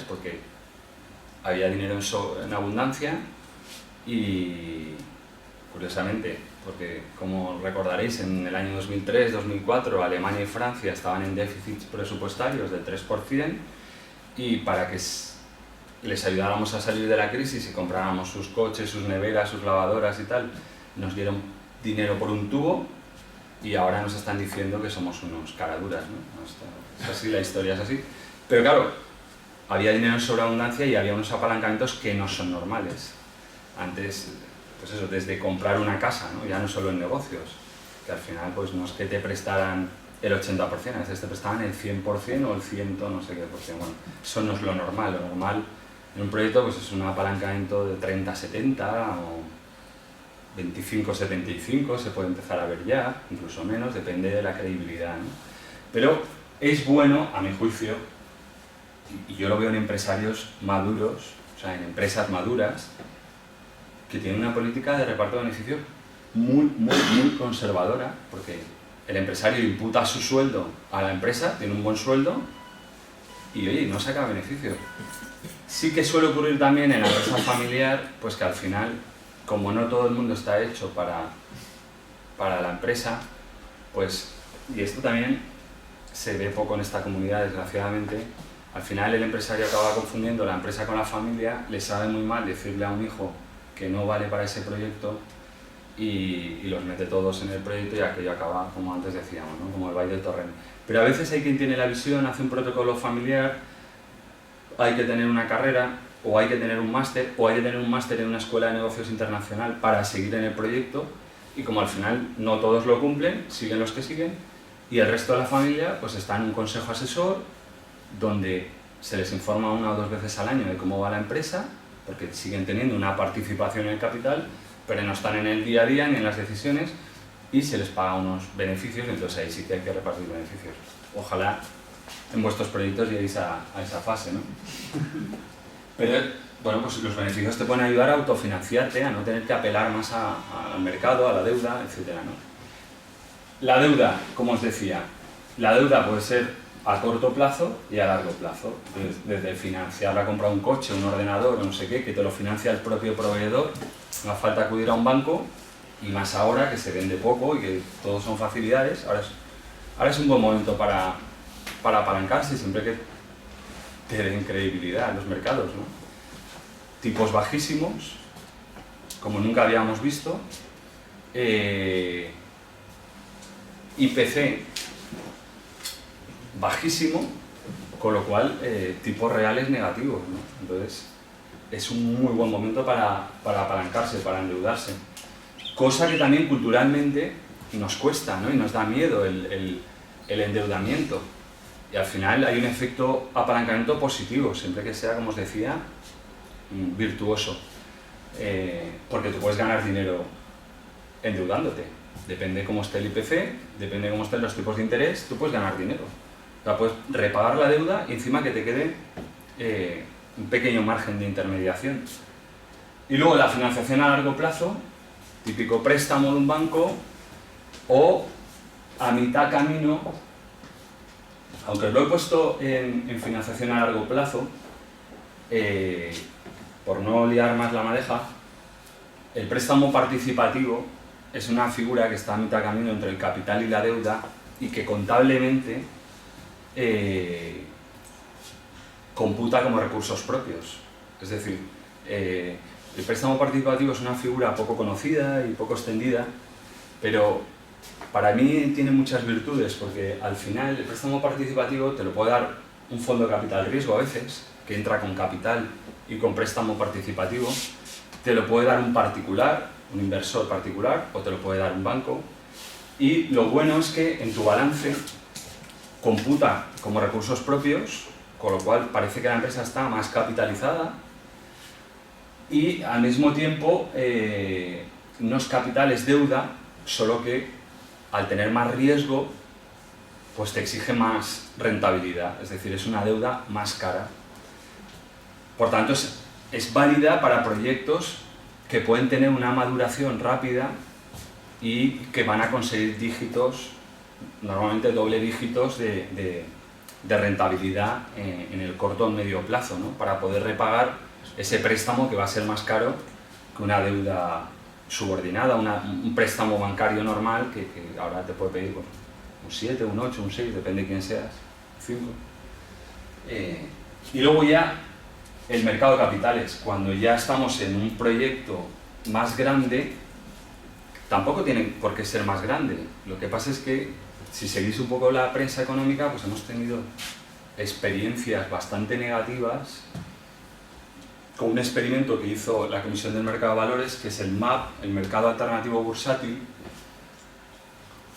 porque había dinero en abundancia y, curiosamente, porque como recordaréis, en el año 2003-2004 Alemania y Francia estaban en déficits presupuestarios del 3% y para que les ayudáramos a salir de la crisis y compráramos sus coches, sus neveras, sus lavadoras y tal, nos dieron dinero por un tubo y ahora nos están diciendo que somos unos caraduras, ¿no? Es así, la historia es así. Pero claro, había dinero en sobreabundancia y había unos apalancamientos que no son normales. Antes, pues eso, desde comprar una casa, ¿no? Ya no solo en negocios, que al final pues no es que te prestaran el 80%, a veces te prestaban el 100% o el 100 no sé qué por ciento. Bueno, eso no es lo normal en un proyecto pues es un apalancamiento de 30-70 o 25-75, se puede empezar a ver ya, incluso menos, depende de la credibilidad, ¿no? Pero es bueno, a mi juicio, y yo lo veo en empresarios maduros, o sea, en empresas maduras, que tienen una política de reparto de beneficios muy conservadora, porque el empresario imputa su sueldo a la empresa, tiene un buen sueldo, y oye, no saca beneficio. Sí que suele ocurrir también en la empresa familiar, pues que al final, como no todo el mundo está hecho para la empresa, pues, y esto también se ve poco en esta comunidad, desgraciadamente, al final el empresario acaba confundiendo la empresa con la familia, le sabe muy mal decirle a un hijo que no vale para ese proyecto y los mete todos en el proyecto y aquello acaba, como antes decíamos, ¿no? Como el baile del torrente. Pero a veces hay quien tiene la visión, hace un protocolo familiar, hay que tener una carrera, o hay que tener un máster, o hay que tener un máster en una escuela de negocios internacional para seguir en el proyecto, y como al final no todos lo cumplen, siguen los que siguen, y el resto de la familia pues está en un consejo asesor, donde se les informa 1 o 2 veces al año de cómo va la empresa, porque siguen teniendo una participación en el capital, pero no están en el día a día ni en las decisiones, y se les paga unos beneficios, entonces ahí sí que hay que repartir beneficios. Ojalá en vuestros proyectos lleguéis a esa fase, ¿no? Pero, bueno, pues los beneficios te pueden ayudar a autofinanciarte, a no tener que apelar más al mercado, a la deuda, etc., ¿no? La deuda, como os decía, la deuda puede ser a corto plazo y a largo plazo, desde financiar la compra de un coche, un ordenador o no sé qué, que te lo financia el propio proveedor, no hace falta acudir a un banco, y más ahora que se vende poco y que todo son facilidades, ahora es un buen momento para apalancarse, siempre que te den credibilidad en los mercados, ¿no? Tipos bajísimos, como nunca habíamos visto, IPC bajísimo, con lo cual tipos reales negativos, ¿no? Entonces es un muy buen momento para apalancarse, para endeudarse, cosa que también culturalmente nos cuesta, ¿no? Y nos da miedo el endeudamiento. Y al final hay un efecto apalancamiento positivo, siempre que sea, como os decía, virtuoso. Porque tú puedes ganar dinero endeudándote. Depende cómo esté el IPC, depende cómo estén los tipos de interés, tú puedes ganar dinero. O sea, puedes repagar la deuda y encima que te quede un pequeño margen de intermediación. Y luego la financiación a largo plazo, típico préstamo de un banco, o a mitad camino, aunque lo he puesto en financiación a largo plazo, por no liar más la madeja, el préstamo participativo es una figura que está a mitad camino entre el capital y la deuda y que contablemente computa como recursos propios. Es decir, el préstamo participativo es una figura poco conocida y poco extendida, pero para mí tiene muchas virtudes, porque al final el préstamo participativo te lo puede dar un fondo de capital riesgo a veces, que entra con capital y con préstamo participativo, te lo puede dar un particular, un inversor particular, o te lo puede dar un banco, y lo bueno es que en tu balance computa como recursos propios, con lo cual parece que la empresa está más capitalizada y al mismo tiempo no es capital, es deuda, solo que al tener más riesgo pues te exige más rentabilidad, es decir, es una deuda más cara. Por tanto, es válida para proyectos que pueden tener una maduración rápida y que van a conseguir dígitos, normalmente doble dígitos de rentabilidad en el corto o medio plazo, ¿no? Para poder repagar ese préstamo que va a ser más caro que una deuda subordinada, un préstamo bancario normal que ahora te puede pedir un 7, un 8, un 6, depende de quién seas, 5. Y luego ya el mercado de capitales, cuando ya estamos en un proyecto más grande, tampoco tiene por qué ser más grande. Lo que pasa es que si seguís un poco la prensa económica, pues hemos tenido experiencias bastante negativas con un experimento que hizo la Comisión del Mercado de Valores, que es el MAB, el Mercado Alternativo Bursátil,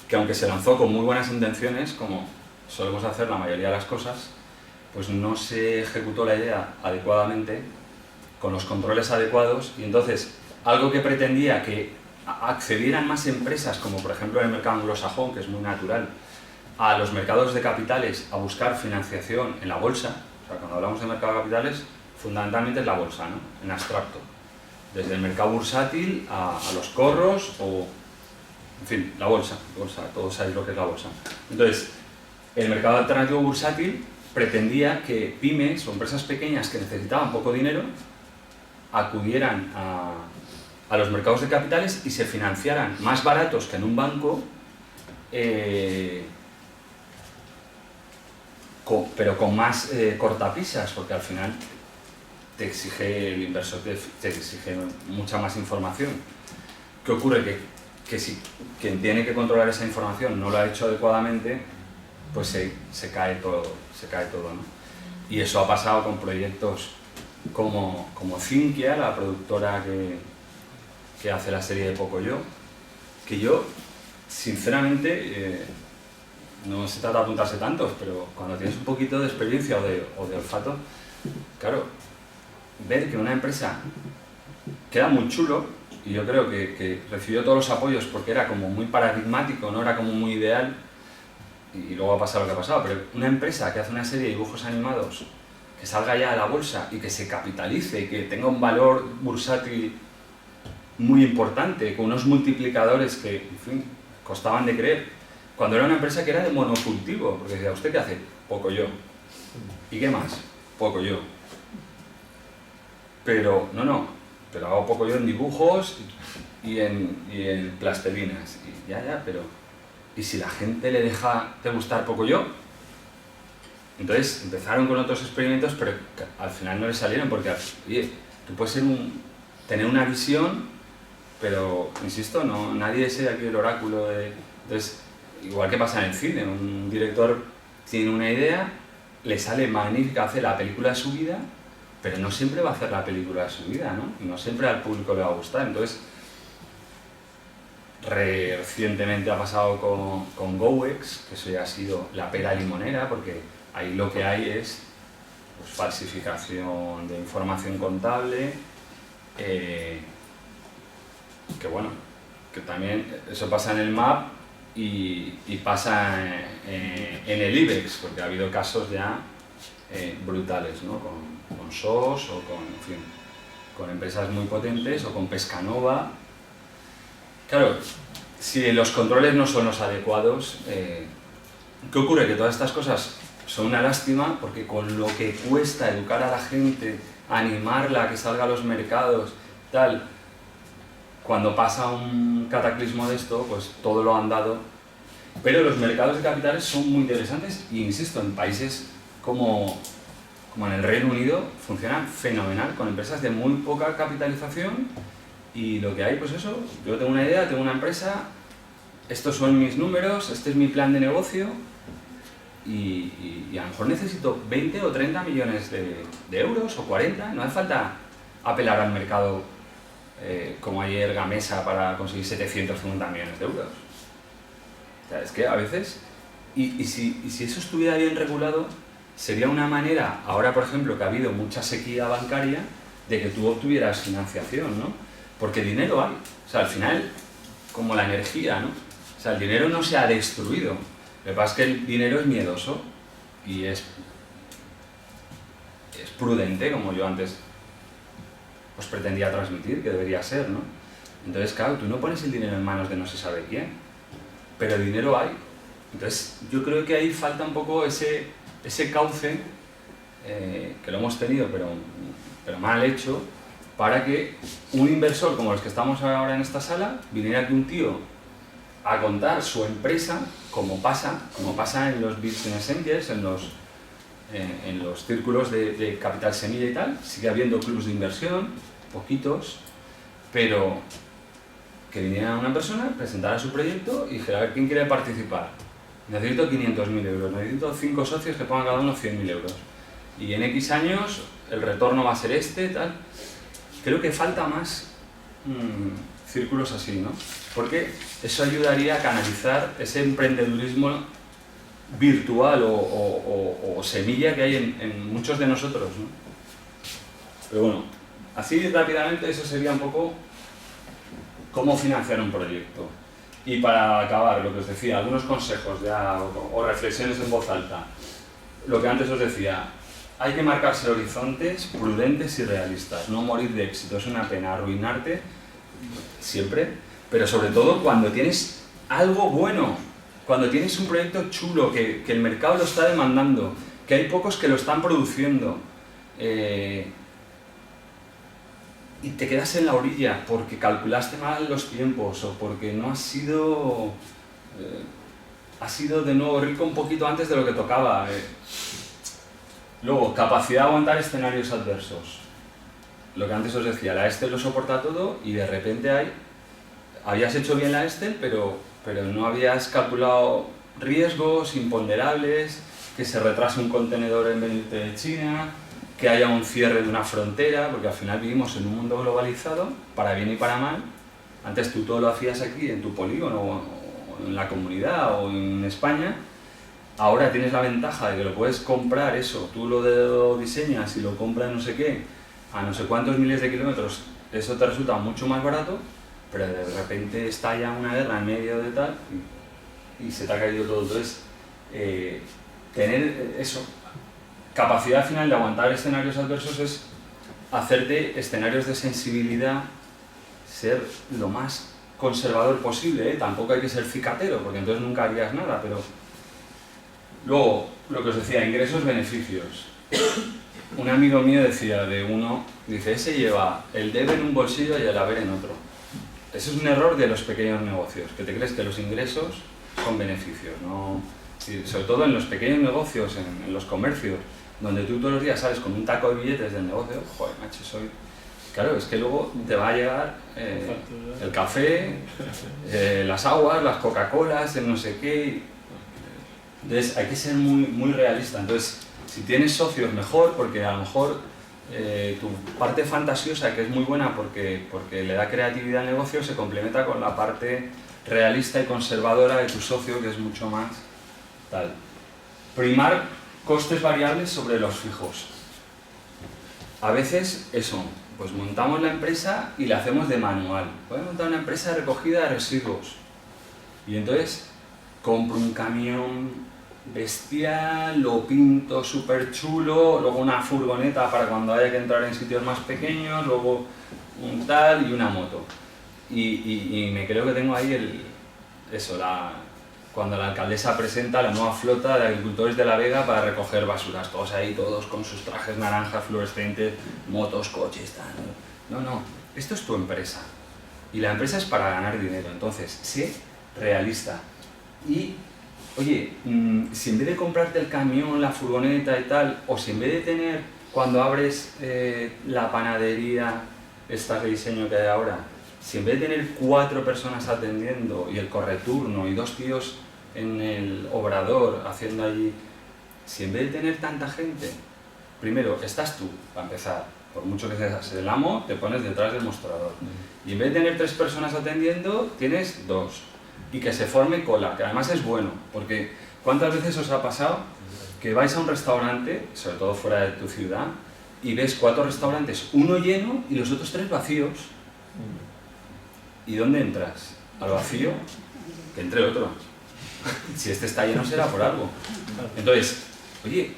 que aunque se lanzó con muy buenas intenciones, como solemos hacer la mayoría de las cosas, pues no se ejecutó la idea adecuadamente, con los controles adecuados, y entonces algo que pretendía que accedieran más empresas, como por ejemplo en el mercado anglosajón, que es muy natural, a los mercados de capitales a buscar financiación en la bolsa. O sea, cuando hablamos de mercado de capitales, fundamentalmente es la bolsa, ¿no? En abstracto. Desde el mercado bursátil a los corros o, en fin, la bolsa, todos sabéis lo que es la bolsa. Entonces, el mercado alternativo bursátil pretendía que pymes o empresas pequeñas que necesitaban poco dinero acudieran a los mercados de capitales y se financiaran más baratos que en un banco, pero con más cortapisas, porque al final te exige el inversor, te exige mucha más información. ¿Qué ocurre? Que si quien tiene que controlar esa información no lo ha hecho adecuadamente, pues se cae todo, ¿no? Y eso ha pasado con proyectos como Zinquia, la productora que hace la serie de Pocoyo, que yo, sinceramente, no se trata de apuntarse tantos, pero cuando tienes un poquito de experiencia o de olfato, claro, ver que una empresa queda muy chulo, y yo creo que recibió todos los apoyos porque era como muy paradigmático, no era como muy ideal, y luego ha pasado lo que ha pasado, pero una empresa que hace una serie de dibujos animados, que salga ya a la bolsa y que se capitalice y que tenga un valor bursátil muy importante, con unos multiplicadores que, en fin, costaban de creer, cuando era una empresa que era de monocultivo, porque decía, ¿usted qué hace? Pocoyo. ¿Y qué más? Pocoyo. Pero, pero hago Pocoyo en dibujos y en plastelinas. Y pero... ¿Y si la gente le deja de gustar Pocoyo? Entonces empezaron con otros experimentos, pero al final no les salieron, porque, oye, tú puedes tener una visión, pero, insisto, nadie es aquí el oráculo de... Entonces, igual que pasa en el cine, un director tiene una idea, le sale magnífica, hace la película de su vida, pero no siempre va a hacer la película de su vida, ¿no? Y no siempre al público le va a gustar. Entonces, recientemente ha pasado con GoEx, que eso ya ha sido la pera limonera, porque ahí lo que hay es pues, falsificación de información contable, que bueno, que también eso pasa en el MAP y pasa en el IBEX, porque ha habido casos ya brutales, ¿no? Con SOS o con, en fin, con empresas muy potentes o con Pescanova. Claro, si los controles no son los adecuados, ¿qué ocurre? Que todas estas cosas son una lástima porque con lo que cuesta educar a la gente, animarla a que salga a los mercados, tal, cuando pasa un cataclismo de esto, pues todo lo han dado. Pero los mercados de capitales son muy interesantes y, insisto, en países como en el Reino Unido funcionan fenomenal, con empresas de muy poca capitalización y lo que hay, pues eso, yo tengo una idea, tengo una empresa, estos son mis números, este es mi plan de negocio y a lo mejor necesito 20 o 30 millones de euros o 40, no hace falta apelar al mercado como ayer Gamesa para conseguir 750 millones de euros. O sea, es que a veces, y si eso estuviera bien regulado, sería una manera, ahora por ejemplo que ha habido mucha sequía bancaria, de que tú obtuvieras financiación, ¿no? Porque dinero hay, o sea, al final, como la energía, ¿no? O sea, el dinero no se ha destruido, lo que pasa es que el dinero es miedoso y es prudente, como yo antes pues pretendía transmitir, que debería ser, ¿no? Entonces, claro, tú no pones el dinero en manos de no se sabe quién, pero el dinero hay. Entonces, yo creo que ahí falta un poco ese cauce, que lo hemos tenido, pero mal hecho, para que un inversor como los que estamos ahora en esta sala, viniera aquí un tío a contar su empresa, como pasa en los business angels, en los círculos de capital semilla y tal. Sigue habiendo clubs de inversión, poquitos, pero que viniera una persona, presentara su proyecto y dijera, a ver, ¿quién quiere participar? Necesito 500.000 euros, necesito 5 socios que pongan cada uno 100.000 euros. Y en X años el retorno va a ser este, tal. Creo que falta más círculos así, ¿no? Porque eso ayudaría a canalizar ese emprendedurismo virtual o semilla que hay en muchos de nosotros, ¿no? Pero bueno, así rápidamente eso sería un poco cómo financiar un proyecto. Y para acabar, lo que os decía, algunos consejos ya, o reflexiones en voz alta. Lo que antes os decía, hay que marcarse horizontes prudentes y realistas, no morir de éxito, es una pena arruinarte siempre, pero sobre todo cuando tienes algo bueno, cuando tienes un proyecto chulo, que el mercado lo está demandando, que hay pocos que lo están produciendo, y te quedas en la orilla porque calculaste mal los tiempos o porque no has sido de nuevo rico un poquito antes de lo que tocaba. Luego, capacidad de aguantar escenarios adversos. Lo que antes os decía, la Excel lo soporta todo y de repente habías hecho bien la Excel, pero no habías calculado riesgos imponderables, que se retrase un contenedor en venirte de China, que haya un cierre de una frontera, porque al final vivimos en un mundo globalizado, para bien y para mal. Antes tú todo lo hacías aquí en tu polígono o en la comunidad o en España. Ahora tienes la ventaja de que lo puedes comprar eso, tú lo diseñas y lo compras no sé qué, a no sé cuántos miles de kilómetros, eso te resulta mucho más barato, pero de repente estalla una guerra en medio de tal y se te ha caído todo. Entonces, tener eso, capacidad final de aguantar escenarios adversos es hacerte escenarios de sensibilidad, ser lo más conservador posible, ¿eh? Tampoco hay que ser cicatero, porque entonces nunca harías nada, pero... Luego, lo que os decía, ingresos, beneficios. Un amigo mío decía de uno, dice, ese lleva el debe en un bolsillo y el haber en otro. Ese es un error de los pequeños negocios, que te crees que los ingresos son beneficios, ¿no? Y sobre todo en los pequeños negocios, en los comercios, donde tú todos los días sales con un taco de billetes del negocio, joder, macho, soy... Claro, es que luego te va a llegar el café, las aguas, las Coca-Colas, el no sé qué... Entonces hay que ser muy, muy realista. Entonces, si tienes socios, mejor, porque a lo mejor tu parte fantasiosa, que es muy buena porque le da creatividad al negocio, se complementa con la parte realista y conservadora de tu socio, que es mucho más tal. Primar costes variables sobre los fijos. A veces eso, pues montamos la empresa y la hacemos de manual. Podemos montar una empresa de recogida de residuos. Y entonces compro un camión bestial, lo pinto súper chulo, luego una furgoneta para cuando haya que entrar en sitios más pequeños, luego un tal y una moto. Y me creo que tengo ahí cuando la alcaldesa presenta la nueva flota de agricultores de La Vega para recoger basuras, todos ahí, todos con sus trajes naranjas fluorescentes, motos, coches, tal. No, esto es tu empresa. Y la empresa es para ganar dinero, entonces, sé realista. Y, oye, si en vez de comprarte el camión, la furgoneta y tal, o si en vez de tener, cuando abres la panadería, esta de diseño que hay ahora, si en vez de tener 4 personas atendiendo y el correturno y 2 tíos en el obrador haciendo allí, si en vez de tener tanta gente, primero estás tú, para empezar, por mucho que seas el amo, te pones detrás del mostrador. Y en vez de tener 3 personas atendiendo, tienes 2. Y que se forme cola, que además es bueno, porque ¿cuántas veces os ha pasado que vais a un restaurante, sobre todo fuera de tu ciudad, y ves 4 restaurantes, uno lleno y los otros 3 vacíos? ¿Y dónde entras? ¿Al vacío? Que entre el otro. Si este está lleno será por algo. Entonces, oye,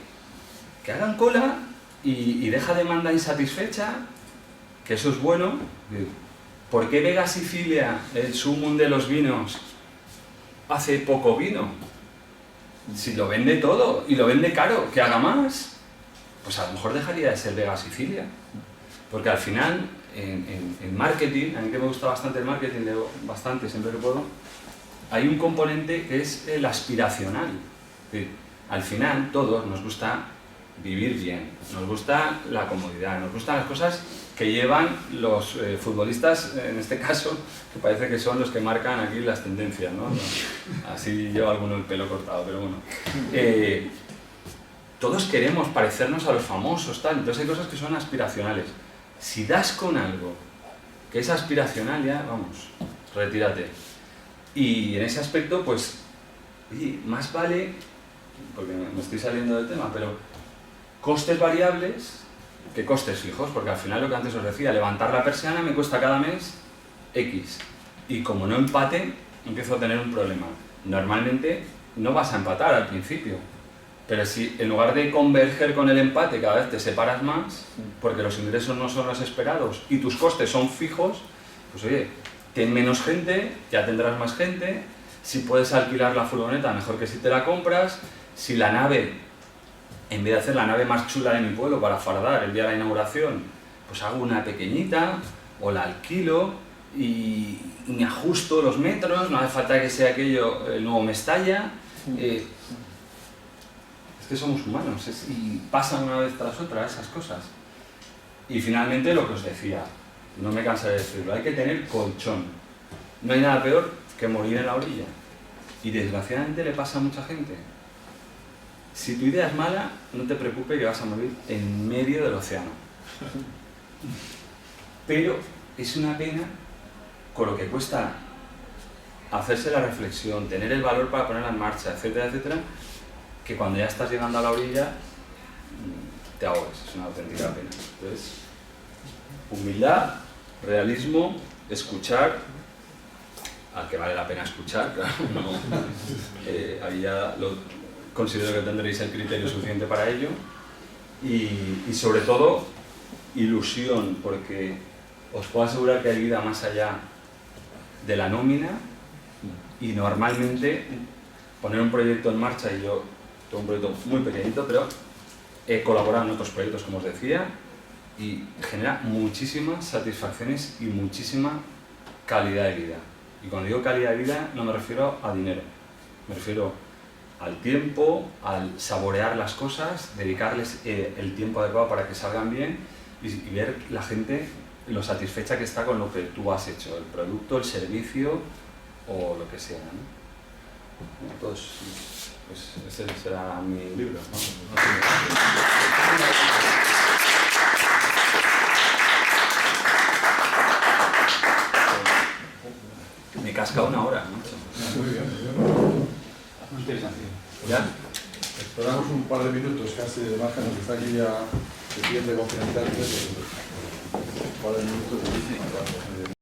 que hagan cola y deja demanda insatisfecha, que eso es bueno. ¿Por qué Vega Sicilia, el sumum de los vinos, hace poco vino? Si lo vende todo y lo vende caro, que haga más. Pues a lo mejor dejaría de ser Vega Sicilia. Porque al final, en marketing, a mí que me gusta bastante el marketing, leo bastante, siempre que puedo, hay un componente que es el aspiracional. Es decir, al final, todos nos gusta vivir bien, nos gusta la comodidad, nos gustan las cosas que llevan los futbolistas, en este caso, que parece que son los que marcan aquí las tendencias, ¿no? Así lleva alguno el pelo cortado, pero bueno. Todos queremos parecernos a los famosos, tal, entonces hay cosas que son aspiracionales. Si das con algo que es aspiracional, ya, vamos, retírate. Y en ese aspecto, pues, oye, más vale, porque me estoy saliendo del tema, pero costes variables que costes fijos, porque al final lo que antes os decía, levantar la persiana me cuesta cada mes X. Y como no empate, empiezo a tener un problema. Normalmente no vas a empatar al principio. Pero si en lugar de converger con el empate cada vez te separas más, porque los ingresos no son los esperados y tus costes son fijos, pues oye, ten menos gente, ya tendrás más gente. Si puedes alquilar la furgoneta, mejor que si te la compras. Si la nave, en vez de hacer la nave más chula de mi pueblo para fardar el día de la inauguración, pues hago una pequeñita o la alquilo y me ajusto los metros, no hace falta que sea aquello el nuevo Mestalla. Es que somos humanos y pasan una vez tras otra esas cosas. Y finalmente lo que os decía, no me cansaré de decirlo, hay que tener colchón. No hay nada peor que morir en la orilla. Y desgraciadamente le pasa a mucha gente. Si tu idea es mala, no te preocupes que vas a morir en medio del océano. Pero es una pena con lo que cuesta hacerse la reflexión, tener el valor para ponerla en marcha, etcétera, etcétera, que cuando ya estás llegando a la orilla te ahogas, es una auténtica pena. Entonces, humildad, realismo, escuchar al que vale la pena escuchar, claro, no, ahí ya considero que tendréis el criterio suficiente para ello y sobre todo ilusión, porque os puedo asegurar que hay vida más allá de la nómina y normalmente poner un proyecto en marcha, y yo tengo un proyecto muy pequeñito, pero he colaborado en otros proyectos, como os decía, y genera muchísimas satisfacciones y muchísima calidad de vida. Y cuando digo calidad de vida no me refiero a dinero, me refiero al tiempo, al saborear las cosas, dedicarles el tiempo adecuado para que salgan bien y ver la gente lo satisfecha que está con lo que tú has hecho, el producto, el servicio o lo que sea, ¿no? Entonces, pues ese será mi libro, ¿no? Me casca una hora, ¿no? Muy bien, muy bien. Muy interesante. ¿Ya? Esperamos un par de minutos casi de margen, que está aquí ya el siguiente confidencial. Un par de minutos.